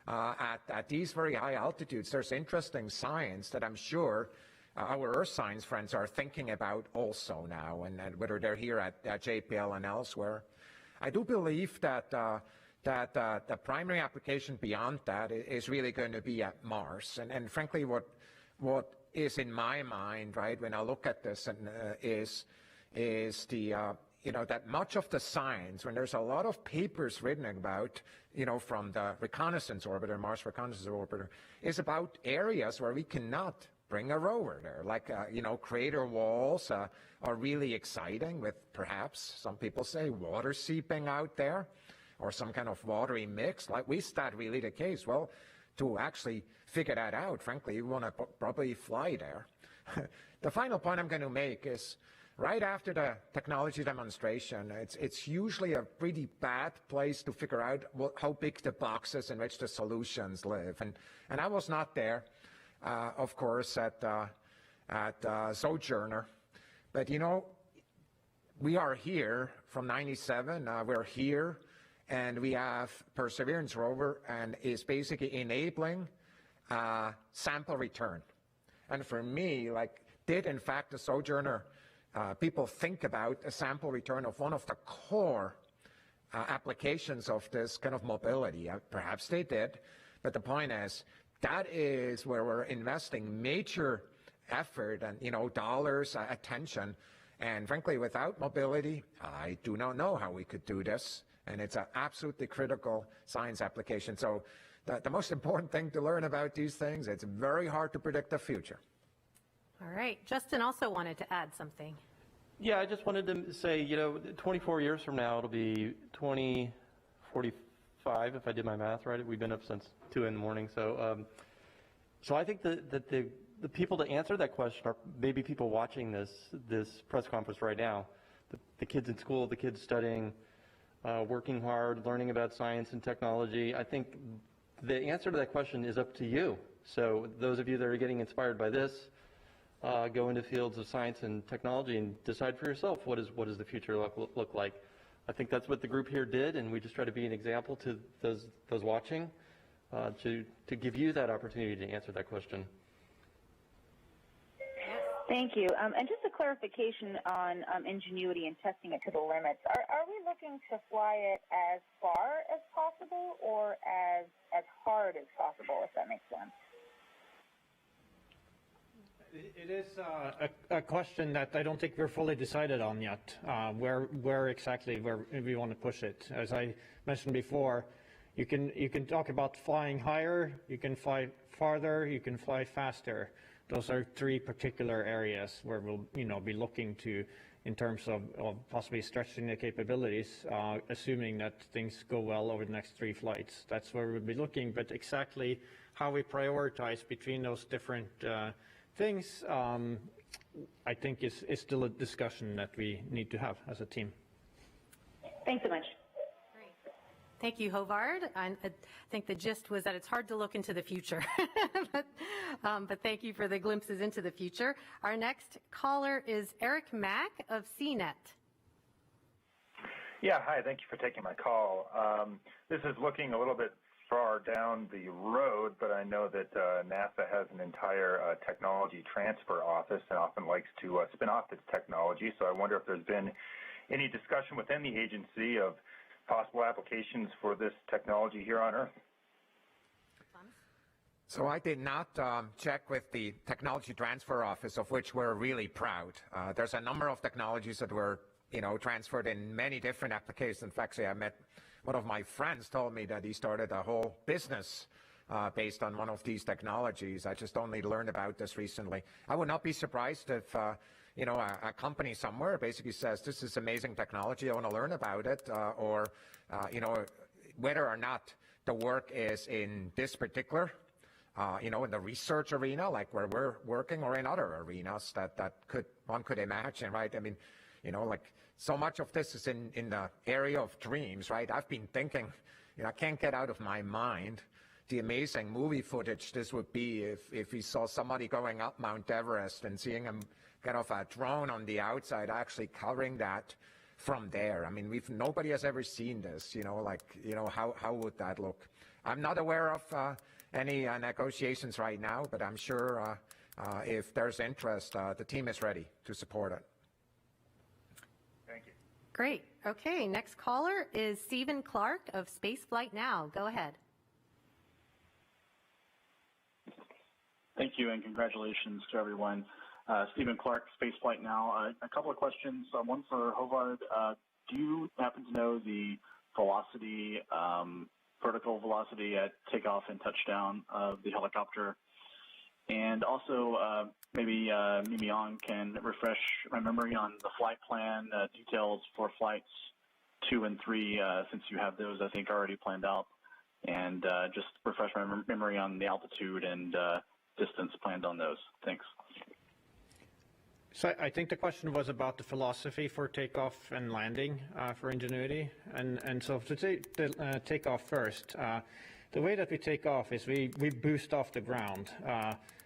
At these very high altitudes, there's interesting science that I'm sure our Earth science friends are thinking about also now, and whether they're here at JPL and elsewhere. I do believe that the primary application beyond that is really going to be at Mars. And frankly, what is in my mind, right, when I look at this, is the you know, that much of the science, when there's a lot of papers written about, you know, from the reconnaissance orbiter, Mars reconnaissance orbiter, is about areas where we cannot bring a rover there. Like, you know, crater walls are really exciting with perhaps, some people say, water seeping out there or some kind of watery mix. Like, is that really the case? Well, to actually figure that out, frankly, you want to probably fly there. The final point I'm going to make is, right after the technology demonstration, it's usually a pretty bad place to figure out how big the boxes in which the solutions live. And I was not there, of course, at Sojourner. But, you know, we are here from 97. We're here, and we have Perseverance rover, and is basically enabling sample return. And for me, like, did in fact the Sojourner people think about a sample return of one of the core applications of this kind of mobility? Perhaps they did, but the point is, that is where we're investing major effort and, you know, dollars, attention, and frankly, without mobility, I do not know how we could do this, and it's an absolutely critical science application. So the most important thing to learn about these things, it's very hard to predict the future. All right. Justin also wanted to add something. Yeah, I just wanted to say, you know, 24 years from now, it'll be 2045, if I did my math right. We've been up since 2 in the morning. So so I think that the people to answer that question are maybe people watching this press conference right now. The kids in school, the kids studying, working hard, learning about science and technology. I think the answer to that question is up to you. So those of you that are getting inspired by this, go into fields of science and technology and decide for yourself what does the future look like. I think that's what the group here did, and we just try to be an example to those watching to give you that opportunity to answer that question. Thank you. And just a clarification on Ingenuity and testing it to the limits. Are we looking to fly it as far as possible or as hard as possible, if that makes sense? It is a question that I don't think we're fully decided on yet, where exactly we want to push it. As I mentioned before, You can talk about flying higher, you can fly farther, you can fly faster. Those are three particular areas where we'll be looking to in terms of possibly stretching the capabilities, assuming that things go well over the next 3 flights. That's where we'll be looking, but exactly how we prioritize between those different things, I think is still a discussion that we need to have as a team. Thanks so much. Thank you, Håvard. I think the gist was that it's hard to look into the future, but thank you for the glimpses into the future. Our next caller is Eric Mack of CNET. Yeah, hi, thank you for taking my call. This is looking a little bit far down the road, but I know that NASA has an entire technology transfer office and often likes to spin off its technology, so I wonder if there's been any discussion within the agency of possible applications for this technology here on Earth. So I did not check with the Technology Transfer Office, of which we're really proud. There's a number of technologies that were, transferred in many different applications. In fact, I met one of my friends told me that he started a whole business based on one of these technologies. I just only learned about this recently. I would not be surprised if a company somewhere basically says, this is amazing technology, I want to learn about it, or whether or not the work is in this particular, in the research arena, like where we're working, or in other arenas that one could imagine, right? I mean, like so much of this is in the area of dreams, right? I've been thinking, I can't get out of my mind the amazing movie footage this would be if we saw somebody going up Mount Everest and seeing them kind of a drone on the outside actually covering that from there. I mean, nobody has ever seen this, how would that look? I'm not aware of any negotiations right now, but I'm sure if there's interest, the team is ready to support it. Thank you. Great. Okay, next caller is Stephen Clark of Spaceflight Now. Go ahead. Thank you, and congratulations to everyone. Stephen Clark, Spaceflight Now. A couple of questions. One for Håvard. Do you happen to know the velocity, vertical velocity at takeoff and touchdown of the helicopter? And also, maybe Mimi Yang can refresh my memory on the flight plan details for flights 2 and 3, since you have those, I think, already planned out. And just refresh my memory on the altitude and distance planned on those. Thanks. So I think the question was about the philosophy for takeoff and landing for Ingenuity. And so to take the takeoff first, the way that we take off is we boost off the ground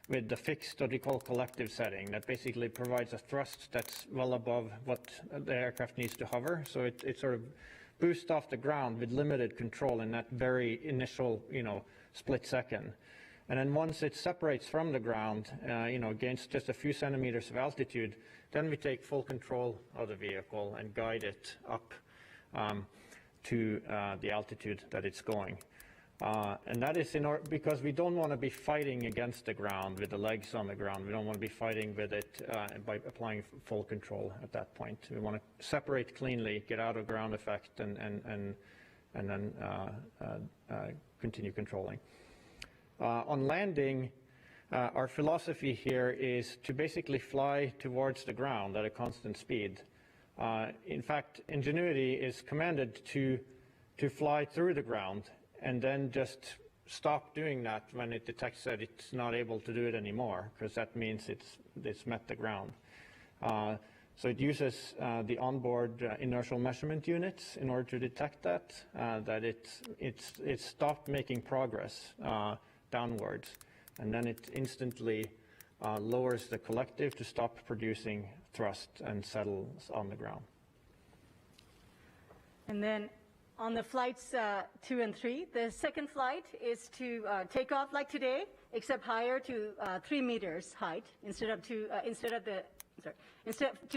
with the fixed, what we call collective setting, that basically provides a thrust that's well above what the aircraft needs to hover. So it sort of boosts off the ground with limited control in that very initial, split second. And then once it separates from the ground, against just a few centimeters of altitude, then we take full control of the vehicle and guide it up to the altitude that it's going. And that is because we don't want to be fighting against the ground with the legs on the ground. We don't want to be fighting with it by applying full control at that point. We want to separate cleanly, get out of ground effect, and then continue controlling. On landing, our philosophy here is to basically fly towards the ground at a constant speed. In fact, Ingenuity is commanded to fly through the ground and then just stop doing that when it detects that it's not able to do it anymore, because that means it's met the ground. So it uses the onboard inertial measurement units in order to detect that it's stopped making progress downwards, and then it instantly lowers the collective to stop producing thrust and settles on the ground. And then on the flights 2 and 3, the second flight is to take off like today, except higher to 3 meters height instead of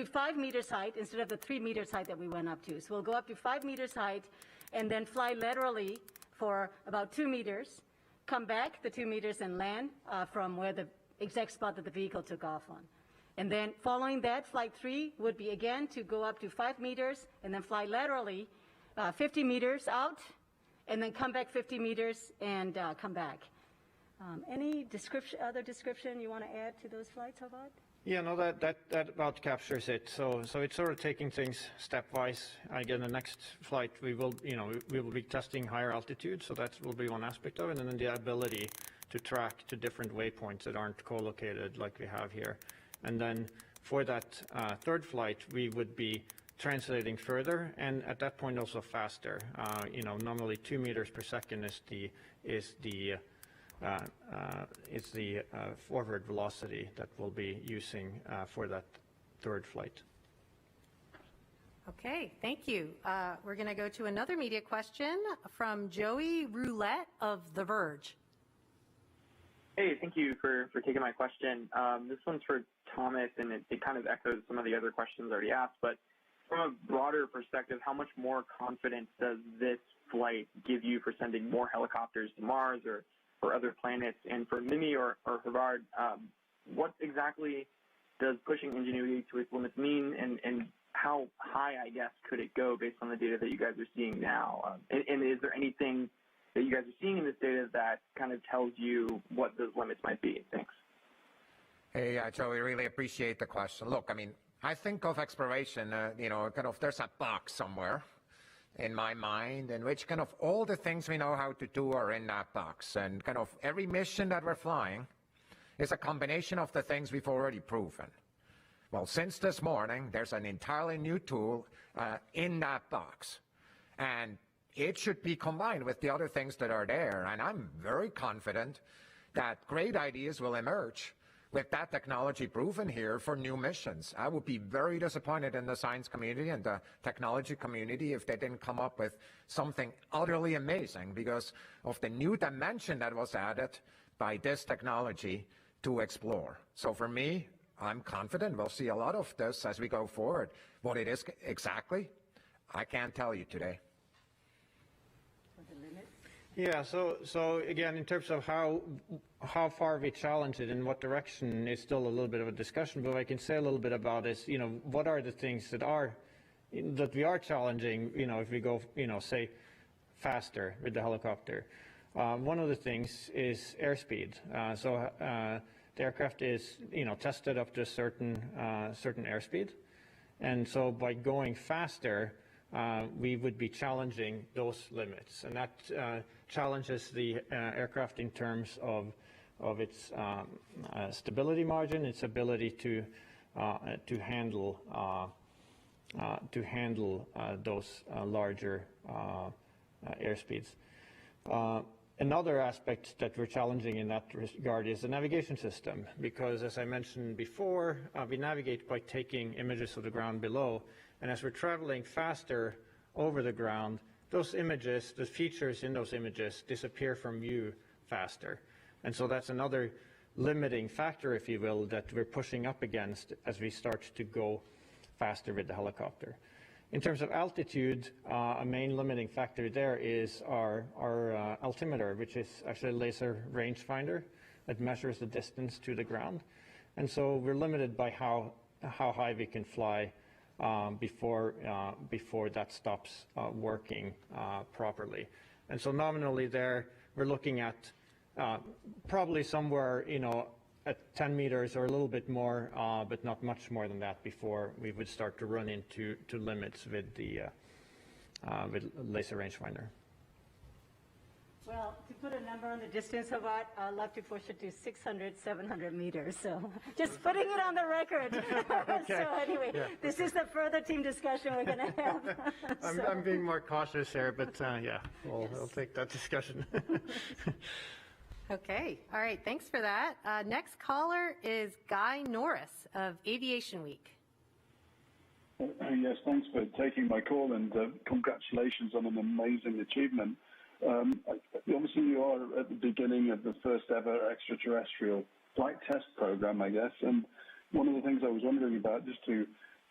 5 meters height instead of the 3 meters height that we went up to. So we'll go up to 5 meters height and then fly laterally for about 2 meters. Come back the 2 meters and land from where the exact spot that the vehicle took off on. And then following that, flight 3 would be again to go up to 5 meters and then fly laterally 50 meters out and then come back 50 meters and come back. Any other description you want to add to those flights, Håvard? Yeah, no, that about captures it. So it's sort of taking things stepwise. Again, the next flight we will be testing higher altitude, so that will be one aspect of it, and then the ability to track to different waypoints that aren't co-located like we have here. And then for that third flight, we would be translating further, and at that point also faster. Normally 2 meters per second is the forward velocity that we'll be using for that third flight. Okay, thank you. We're going to go to another media question from Joey Roulette of The Verge. Hey, thank you for taking my question. This one's for Thomas, and it kind of echoes some of the other questions already asked, but from a broader perspective, how much more confidence does this flight give you for sending more helicopters to Mars or other planets? And for Mimi or Håvard, what exactly does pushing Ingenuity to its limits mean, and how high, I guess, could it go based on the data that you guys are seeing now? And is there anything that you guys are seeing in this data that kind of tells you what those limits might be? Thanks. Hey, Joey, really appreciate the question. Look, I mean, I think of exploration, there's a box somewhere in my mind in which kind of all the things we know how to do are in that box. And kind of every mission that we're flying is a combination of the things we've already proven. Well, since this morning, there's an entirely new tool in that box. And it should be combined with the other things that are there. And I'm very confident that great ideas will emerge with that technology proven here for new missions. I would be very disappointed in the science community and the technology community if they didn't come up with something utterly amazing because of the new dimension that was added by this technology to explore. So for me, I'm confident we'll see a lot of this as we go forward. What it is exactly, I can't tell you today. Yeah, so again, in terms of how far we challenge it and what direction is still a little bit of a discussion, but what I can say a little bit about is, what are the things that we are challenging, if we go, say, faster with the helicopter. One of the things is airspeed. The aircraft is, tested up to a certain airspeed, and so by going faster, we would be challenging those limits, and that challenges the aircraft in terms of its stability margin, its ability to handle those larger airspeeds. Another aspect that we're challenging in that regard is the navigation system, because as I mentioned before, we navigate by taking images of the ground below. And as we're traveling faster over the ground, those images, the features in those images disappear from view faster. And so that's another limiting factor, if you will, that we're pushing up against as we start to go faster with the helicopter. In terms of altitude, a main limiting factor there is our altimeter, which is actually a laser rangefinder that measures the distance to the ground. And so we're limited by how high we can fly before that stops working properly. And so nominally there, we're looking at probably somewhere, at 10 meters or a little bit more, but not much more than that before we would start to run into limits with the laser rangefinder. Well, to put a number on the distance of what, I'd love to push it to 600, 700 meters. So just putting it on the record. Okay. So anyway, yeah. This is the further team discussion we're going to have. I'm being more cautious here, but yeah, we'll take that discussion. Okay. All right. Thanks for that. Next caller is Guy Norris of Aviation Week. Yes, thanks for taking my call, and congratulations on an amazing achievement. Obviously, you are at the beginning of the first ever extraterrestrial flight test program, I guess. And one of the things I was wondering about, just to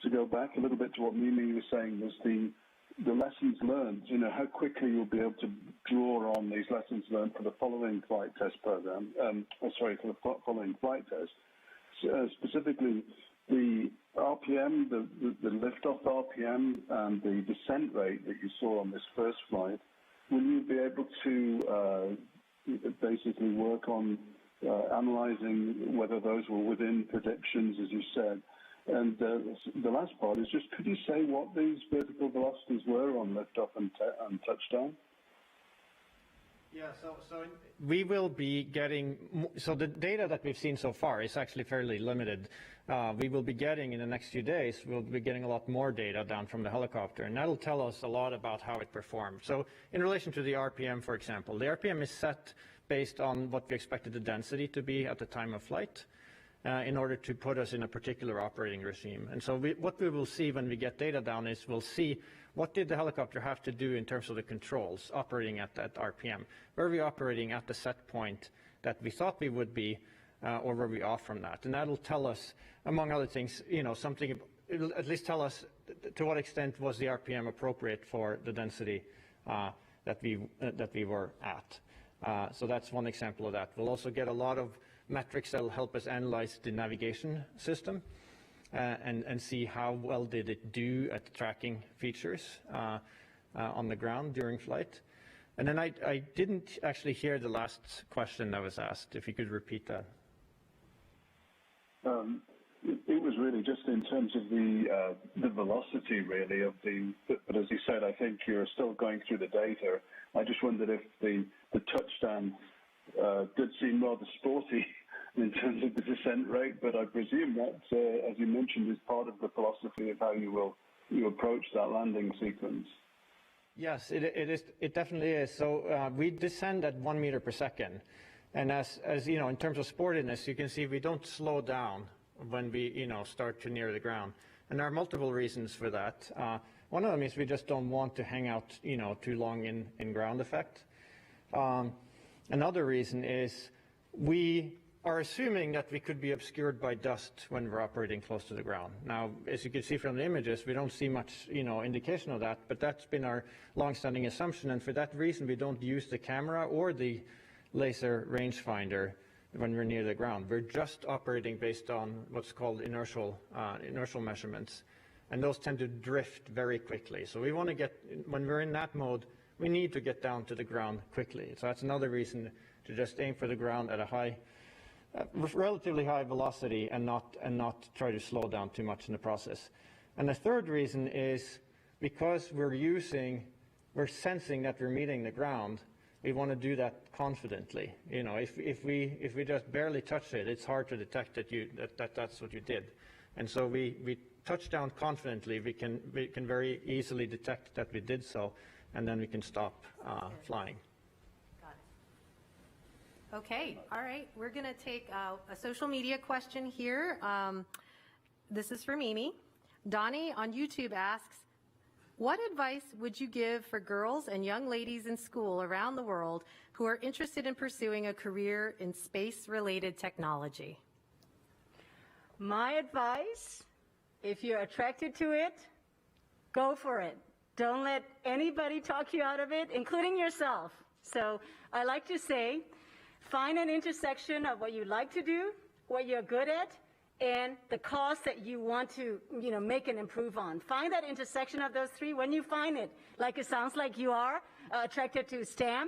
go back a little bit to what Mimi was saying, was the lessons learned. How quickly you'll be able to draw on these lessons learned for the following flight test program. For the following flight test. Specifically, the RPM, the liftoff RPM, and the descent rate that you saw on this first flight. will you be able to basically work on analyzing whether those were within predictions, as you said? And the last part is just, could you say what these vertical velocities were on liftoff and touchdown? Yeah, so we will be getting, so the data that we've seen so far is actually fairly limited. We will be getting, in the next few days, we'll be getting a lot more data down from the helicopter, and that'll tell us a lot about how it performed. So in relation to the RPM, for example, the RPM is set based on what we expected the density to be at the time of flight, in order to put us in a particular operating regime. And so what we will see when we get data down is we'll see what did the helicopter have to do in terms of the controls operating at that RPM. Were we operating at the set point that we thought we would be, or were we off from that? And that'll tell us, among other things, something, it'll at least tell us to what extent was the RPM appropriate for the density that we were at. So that's one example of that. We'll also get a lot of metrics that will help us analyze the navigation system and see how well did it do at tracking features on the ground during flight. And then I didn't actually hear the last question that was asked, if you could repeat that. It was really just in terms of the velocity, really, of but as you said, I think you're still going through the data. I just wondered if the touchdown did seem rather sporty in terms of the descent rate, but I presume that, as you mentioned, is part of the philosophy of how you approach that landing sequence. Yes, it is. It definitely is. So we descend at 1 meter per second, and as you know, in terms of sportiness, you can see we don't slow down when we start to near the ground, and there are multiple reasons for that. One of them is we just don't want to hang out too long in ground effect. Another reason is we are assuming that we could be obscured by dust when we're operating close to the ground. Now, as you can see from the images, we don't see much indication of that, but that's been our long-standing assumption, and for that reason we don't use the camera or the laser rangefinder when we're near the ground. We're just operating based on what's called inertial measurements, and those tend to drift very quickly. So we want to get, when we're in that mode, we need to get down to the ground quickly. So that's another reason to just aim for the ground at a relatively high velocity and not try to slow down too much in the process. And the third reason is because we're sensing that we're meeting the ground, we want to do that confidently. If we just barely touch it, it's hard to detect that that's what you did. And so we touch down confidently. We can very easily detect that we did so, and then we can stop flying. Okay, all right. We're going to take a social media question here. This is for Mimi. Donnie on YouTube asks, what advice would you give for girls and young ladies in school around the world who are interested in pursuing a career in space-related technology? My advice, if you're attracted to it, go for it. Don't let anybody talk you out of it, including yourself. So I like to say, find an intersection of what you like to do, what you're good at, and the cause that you want to, make and improve on. Find that intersection of those three. When you find it, like it sounds like you are attracted to STEM,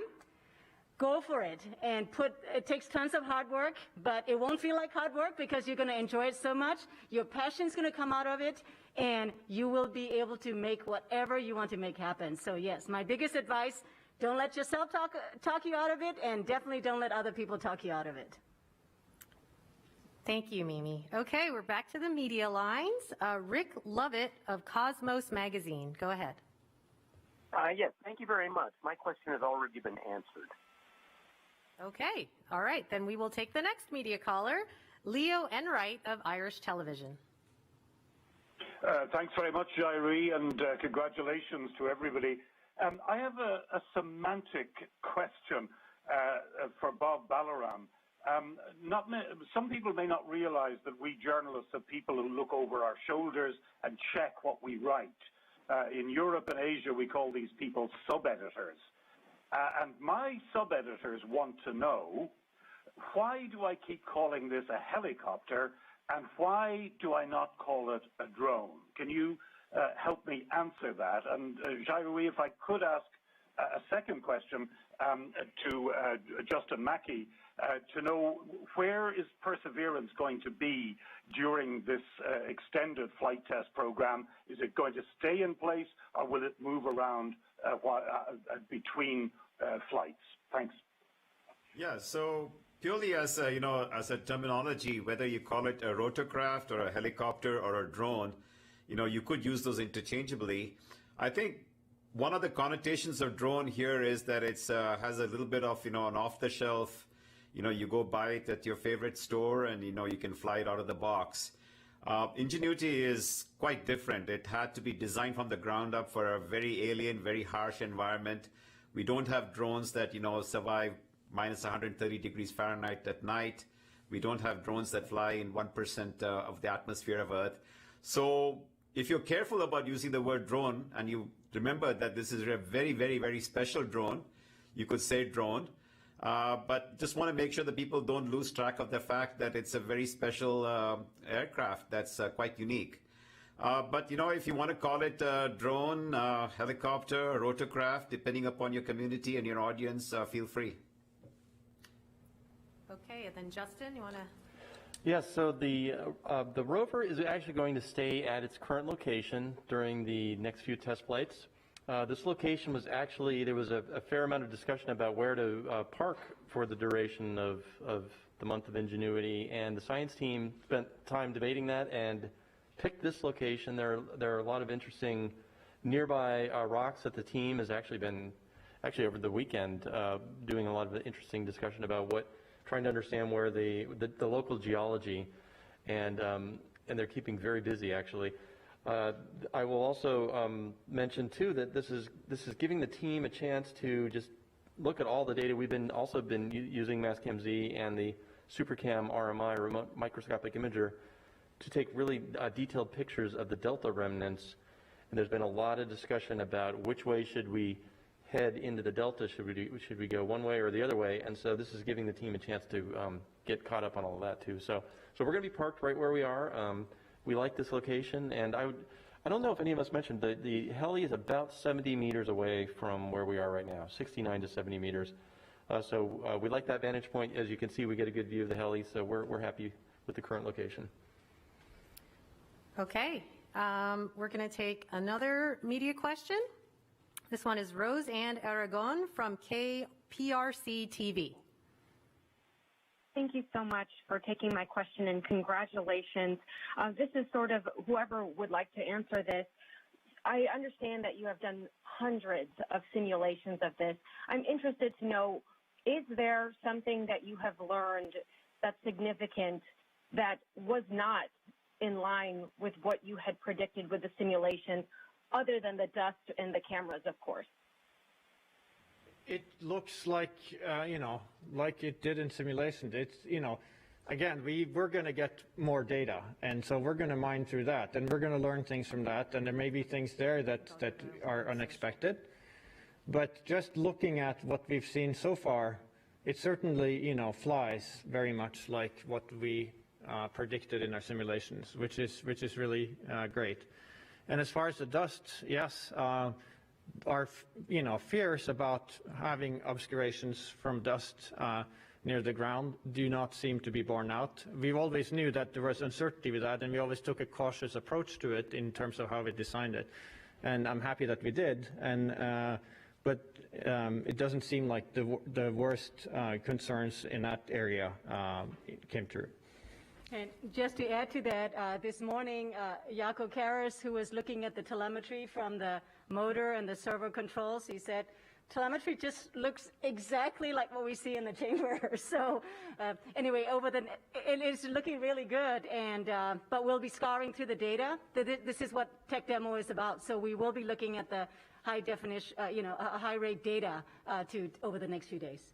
go for it. And it takes tons of hard work, but it won't feel like hard work because you're going to enjoy it so much. Your passion's going to come out of it, and you will be able to make whatever you want to make happen. So yes, my biggest advice, don't let yourself talk you out of it, and definitely don't let other people talk you out of it. Thank you, Mimi. Okay, we're back to the media lines. Rick Lovett of Cosmos Magazine. Go ahead. Yes, thank you very much. My question has already been answered. Okay, all right. Then we will take the next media caller, Leo Enright of Irish Television. Thanks very much, Jairi, and congratulations to everybody. I have a semantic question for Bob Ballaram. Some people may not realize that we journalists are people who look over our shoulders and check what we write. In Europe and Asia, we call these people sub-editors. And my sub-editors want to know, why do I keep calling this a helicopter, and why do I not call it a drone? Can you help me answer that? And Jairi, if I could ask a second question to Justin Mackey to know where is Perseverance going to be during this extended flight test program? Is it going to stay in place, or will it move around between flights? Thanks. Yeah, so purely as a, as a terminology, whether you call it a rotorcraft or a helicopter or a drone, you could use those interchangeably. I think one of the connotations of drone here is that it's has a little bit of, an off-the-shelf, you go buy it at your favorite store and, you can fly it out of the box. Ingenuity is quite different. It had to be designed from the ground up for a very alien, very harsh environment. We don't have drones that, survive minus 130 degrees Fahrenheit at night. We don't have drones that fly in 1% of the atmosphere of Earth. So if you're careful about using the word drone, and you remember that this is a very, very, very special drone, you could say drone, but just want to make sure that people don't lose track of the fact that it's a very special aircraft that's quite unique. But, if you want to call it a drone, helicopter, rotorcraft, depending upon your community and your audience, feel free. Okay, and then Justin, you want to? Yes, so the rover is actually going to stay at its current location during the next few test flights. This location was actually, there was a fair amount of discussion about where to park for the duration of the month of Ingenuity, and the science team spent time debating that and picked this location. There are a lot of interesting nearby rocks that the team has actually been, over the weekend, doing a lot of interesting discussion about trying to understand where the local geology, and they're keeping very busy actually. I will also mention too that this is giving the team a chance to just look at all the data. We've also been using Mastcam-Z and the SuperCam RMI, remote microscopic imager, to take really detailed pictures of the delta remnants. And there's been a lot of discussion about which way should we head into the delta, should we go one way or the other way, and so this is giving the team a chance to get caught up on all of that too. So we're going to be parked right where we are. We like this location, and I don't know if any of us mentioned, the heli is about 70 meters away from where we are right now, 69 to 70 meters. So we like that vantage point. As you can see, we get a good view of the heli, so we're happy with the current location. Okay, we're going to take another media question. This one is Roseanne Aragon from KPRC TV. Thank you so much for taking my question, and congratulations. This is sort of whoever would like to answer this. I understand that you have done hundreds of simulations of this. I'm interested to know, is there something that you have learned that's significant that was not in line with what you had predicted with the simulation, other than the dust and the cameras, of course? It looks like, like it did in simulation. It's, again, we're going to get more data, and so we're going to mine through that, and we're going to learn things from that, and there may be things there that are unexpected. But just looking at what we've seen so far, it certainly, flies very much like what we predicted in our simulations, which is really great. And as far as the dust, yes, our fears about having obscurations from dust near the ground do not seem to be borne out. We always knew that there was uncertainty with that, and we always took a cautious approach to it in terms of how we designed it. And I'm happy that we did. And but it doesn't seem like the worst concerns in that area came true. And just to add to that, this morning, Jaco Karras, who was looking at the telemetry from the motor and the servo controls, he said, telemetry just looks exactly like what we see in the chamber. So anyway, it is looking really good, and but we'll be scouring through the data. This is what Tech Demo is about. So we will be looking at the high definition, high rate data over the next few days.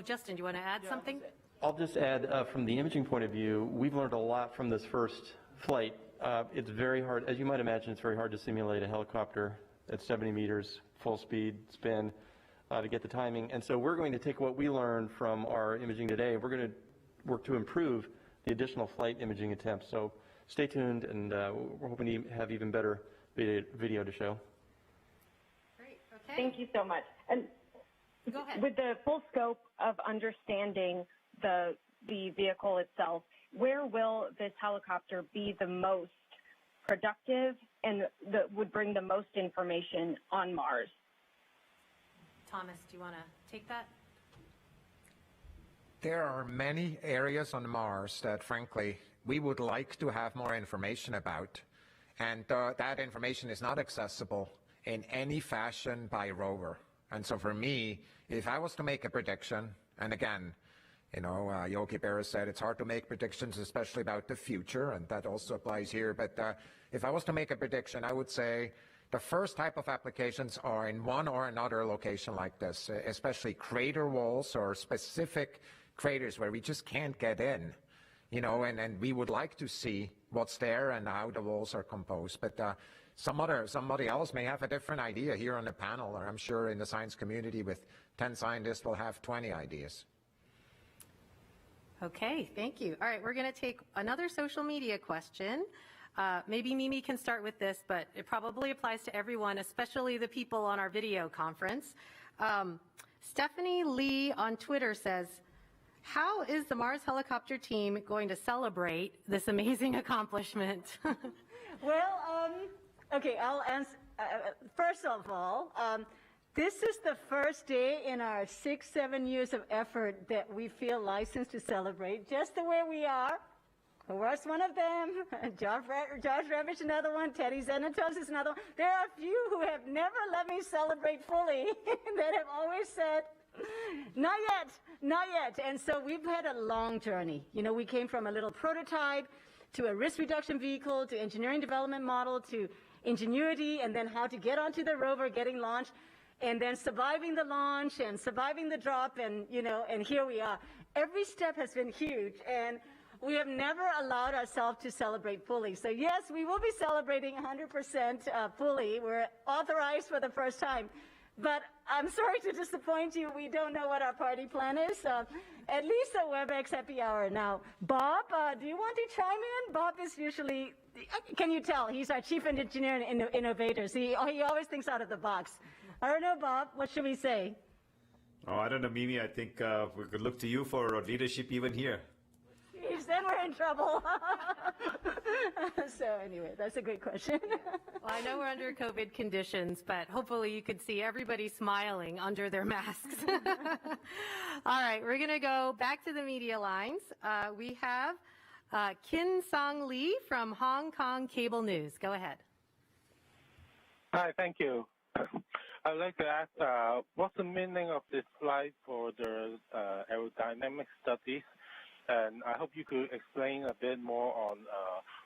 Justin, do you want to add something? I'll just add, from the imaging point of view, we've learned a lot from this first flight. It's very hard, as you might imagine, it's very hard to simulate a helicopter at 70 meters, full speed, spin, to get the timing. And so we're going to take what we learned from our imaging today, we're going to work to improve the additional flight imaging attempts. So stay tuned, and we're hoping to have even better video to show. Great. Okay. Thank you so much. And go ahead. With the full scope of understanding the vehicle itself, where will this helicopter be the most productive and that would bring the most information on Mars? Thomas, do you want to take that? There are many areas on Mars that, frankly, we would like to have more information about, and that information is not accessible in any fashion by rover. And so for me, if I was to make a prediction, and again, you know, Yogi Berra said it's hard to make predictions, especially about the future, and that also applies here. But if I was to make a prediction, I would say the first type of applications are in one or another location like this, especially crater walls or specific craters where we just can't get in, you know, and we would like to see what's there and how the walls are composed. But somebody else may have a different idea here on the panel, or I'm sure in the science community with 10 scientists will have 20 ideas. Okay, thank you. All right, we're going to take another social media question. Maybe Mimi can start with this, but it probably applies to everyone, especially the people on our video conference. Stephanie Lee on Twitter says, how is the Mars helicopter team going to celebrate this amazing accomplishment? Well, okay, I'll answer. First of all, this is the first day in our 6-7 years of effort that we feel licensed to celebrate just the way we are. Horace, one of them, Josh Ravitch, another one, Teddy Zenatos is another one. There are a few who have never let me celebrate fully that have always said, not yet, not yet. And so we've had a long journey. You know, we came from a little prototype to a risk reduction vehicle, to engineering development model, to ingenuity, and then how to get onto the rover, getting launched, and then surviving the launch and surviving the drop, and, you know, and here we are. Every step has been huge, and we have never allowed ourselves to celebrate fully. So yes, we will be celebrating 100% fully. We're authorized for the first time. But I'm sorry to disappoint you. We don't know what our party plan is. At least a WebEx happy hour. Now, Bob, do you want to chime in? Bob is usually, can you tell? He's our chief engineer and innovators. He always thinks out of the box. I don't know, Bob. What should we say? Oh, I don't know, Mimi. I think we could look to you for leadership even here. Then we're in trouble. So anyway, that's a great question. Well, I know we're under COVID conditions, but hopefully you could see everybody smiling under their masks. All right, we're going to go back to the media lines. We have Kin Song Lee from Hong Kong Cable News. Go ahead. Hi, thank you. I'd like to ask, what's the meaning of this flight for the aerodynamic studies? And I hope you could explain a bit more on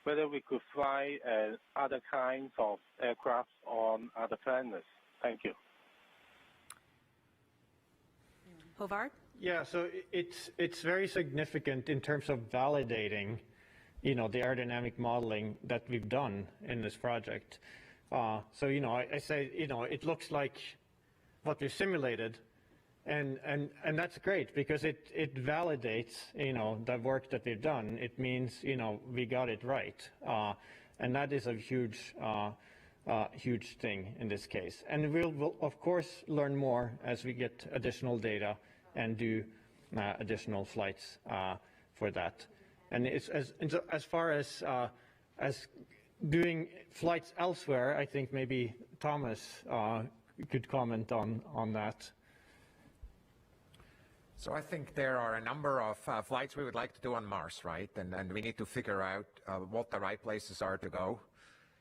whether we could fly other kinds of aircraft on other planets. Thank you. Hovard? Yeah, so it's very significant in terms of validating, you know, the aerodynamic modeling that we've done in this project. So, you know, I say, you know, it looks like what we've simulated. And that's great because it validates, you know, the work that we've done. It means, you know, we got it right. And that is a huge, huge thing in this case. And we'll of course learn more as we get additional data and do additional flights for that. And as far as doing flights elsewhere, I think maybe Thomas could comment on that. So I think there are a number of flights we would like to do on Mars, right? And we need to figure out what the right places are to go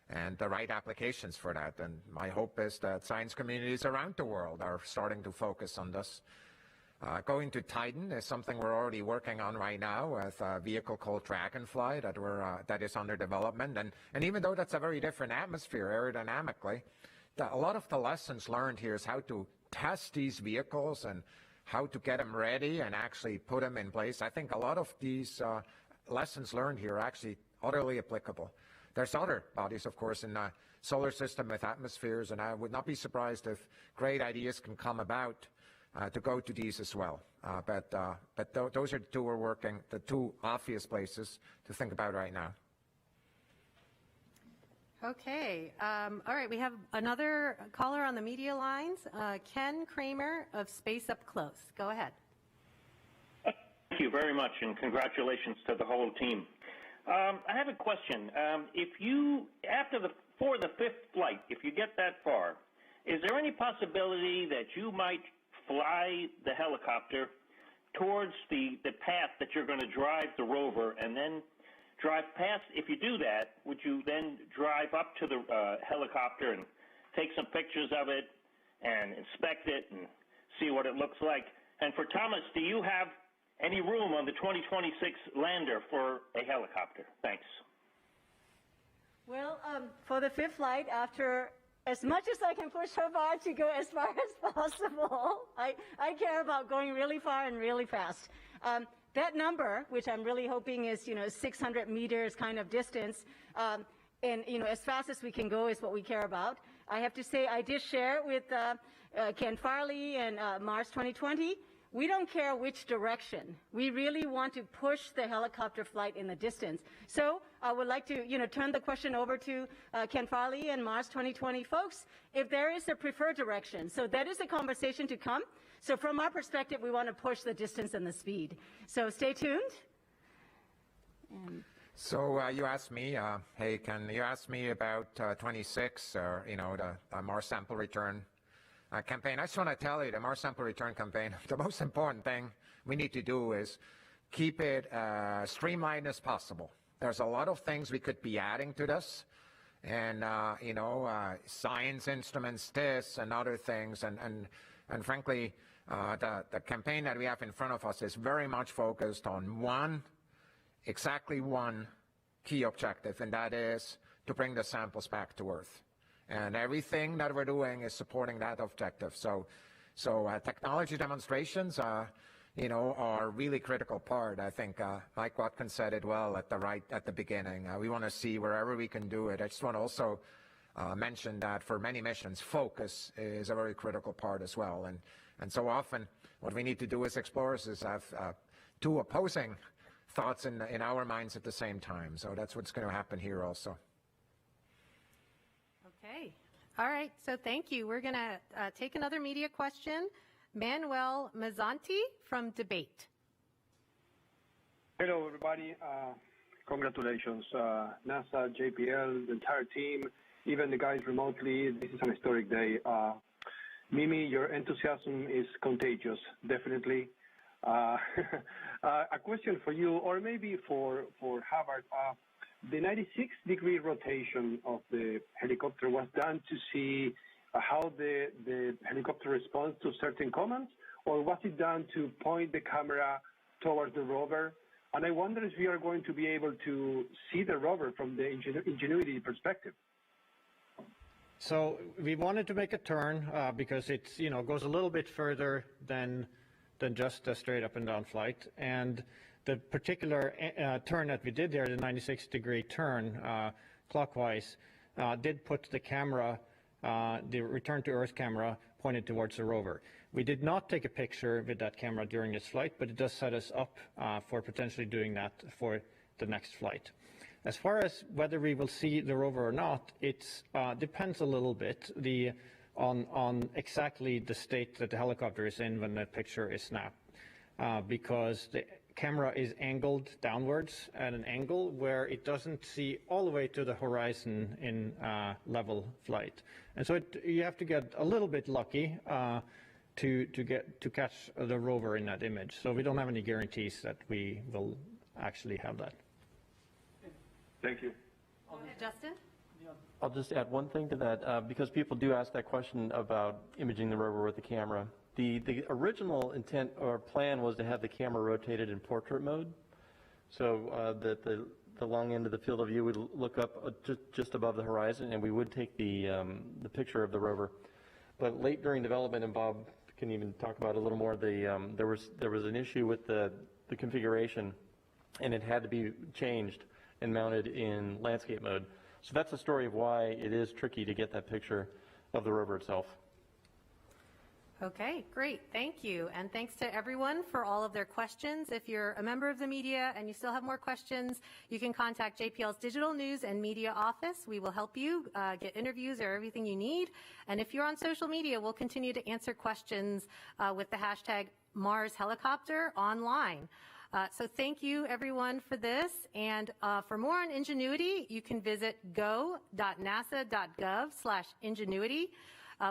and the right applications for that. And my hope is that science communities around the world are starting to focus on this. Going to Titan is something we're already working on right now with a vehicle called Dragonfly that is under development. And even though that's a very different atmosphere aerodynamically, a lot of the lessons learned here is how to test these vehicles and how to get them ready and actually put them in place. I think a lot of these lessons learned here are actually utterly applicable. There's other bodies, of course, in the solar system with atmospheres, and I would not be surprised if great ideas can come about to go to these as well. But those are the two obvious places to think about right now. Okay. All right. We have another caller on the media lines, Ken Kramer of Space Up Close. Go ahead. Thank you very much, and congratulations to the whole team. I have a question. For the fifth flight, if you get that far, is there any possibility that you might fly the helicopter towards the path that you're going to drive the rover and then drive past? If you do that, would you then drive up to the helicopter and take some pictures of it and inspect it and see what it looks like? And for Thomas, do you have any room on the 2026 lander for a helicopter? Thanks. Well, for the fifth flight, after as much as I can push her bar to go as far as possible, I care about going really far and really fast. That number, which I'm really hoping is, 600 meters kind of distance, and, as fast as we can go is what we care about. I have to say I did share with Ken Farley and Mars 2020. We don't care which direction. We really want to push the helicopter flight in the distance. So I would like to, turn the question over to Ken Farley and Mars 2020 folks, if there is a preferred direction. So that is a conversation to come. So from our perspective, we want to push the distance and the speed. So stay tuned. So you asked me, hey, Ken, you asked me about 26, or, the Mars sample return campaign. I just want to tell you, the Mars sample return campaign, the most important thing we need to do is keep it streamlined as possible. There's a lot of things we could be adding to this, and science instruments, this and other things, and frankly, the campaign that we have in front of us is very much focused on exactly one key objective, and that is to bring the samples back to Earth. And everything that we're doing is supporting that objective. So technology demonstrations, are a really critical part. I think Mike Watkins said it well at the beginning. We want to see wherever we can do it. I just want to also mention that for many missions, focus is a very critical part as well. And so often, what we need to do as explorers is have two opposing thoughts in our minds at the same time. So that's what's going to happen here also. Okay. All right. So thank you. We're going to take another media question. Manuel Mazzanti from Debate. Hello, everybody. Congratulations. NASA, JPL, the entire team, even the guys remotely. This is an historic day. Mimi, your enthusiasm is contagious, definitely. A question for you, or maybe for Howard. The 96-degree rotation of the helicopter was done to see how the helicopter responds to certain commands, or was it done to point the camera towards the rover? And I wonder if we are going to be able to see the rover from the Ingenuity perspective. So we wanted to make a turn because it goes a little bit further than just a straight up and down flight, and the particular turn that we did there, the 96-degree turn clockwise, did put the camera, the return to Earth camera, pointed towards the rover. We did not take a picture with that camera during its flight, but it does set us up for potentially doing that for the next flight. As far as whether we will see the rover or not, it depends a little bit on exactly the state that the helicopter is in when the picture is snapped, because the camera is angled downwards at an angle where it doesn't see all the way to the horizon in level flight. And so you have to get a little bit lucky to catch the rover in that image. So we don't have any guarantees that we will actually have that. Thank you. Go ahead, Justin. I'll just add one thing to that, because people do ask that question about imaging the rover with the camera. The original intent or plan was to have the camera rotated in portrait mode, so that the long end of the field of view would look up just above the horizon, and we would take the picture of the rover. But late during development, and Bob can even talk about it a little more, there was an issue with the configuration, and it had to be changed and mounted in landscape mode. So that's the story of why it is tricky to get that picture of the rover itself. Okay, great. Thank you. And thanks to everyone for all of their questions. If you're a member of the media and you still have more questions, you can contact JPL's Digital News and Media Office. We will help you get interviews or everything you need. And if you're on social media, we'll continue to answer questions with the hashtag Mars Helicopter online. So thank you, everyone, for this. And for more on Ingenuity, you can visit go.nasa.gov/Ingenuity.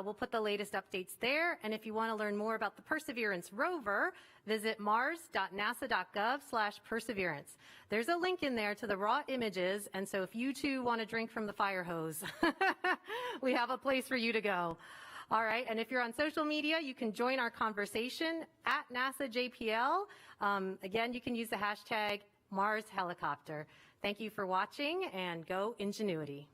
We'll put the latest updates there. And if you want to learn more about the Perseverance rover, visit mars.nasa.gov/Perseverance. There's a link in there to the raw images. And so if you too want to drink from the fire hose, we have a place for you to go. All right. And if you're on social media, you can join our conversation at NASA JPL. Again, you can use the hashtag Mars Helicopter. Thank you for watching, and go Ingenuity.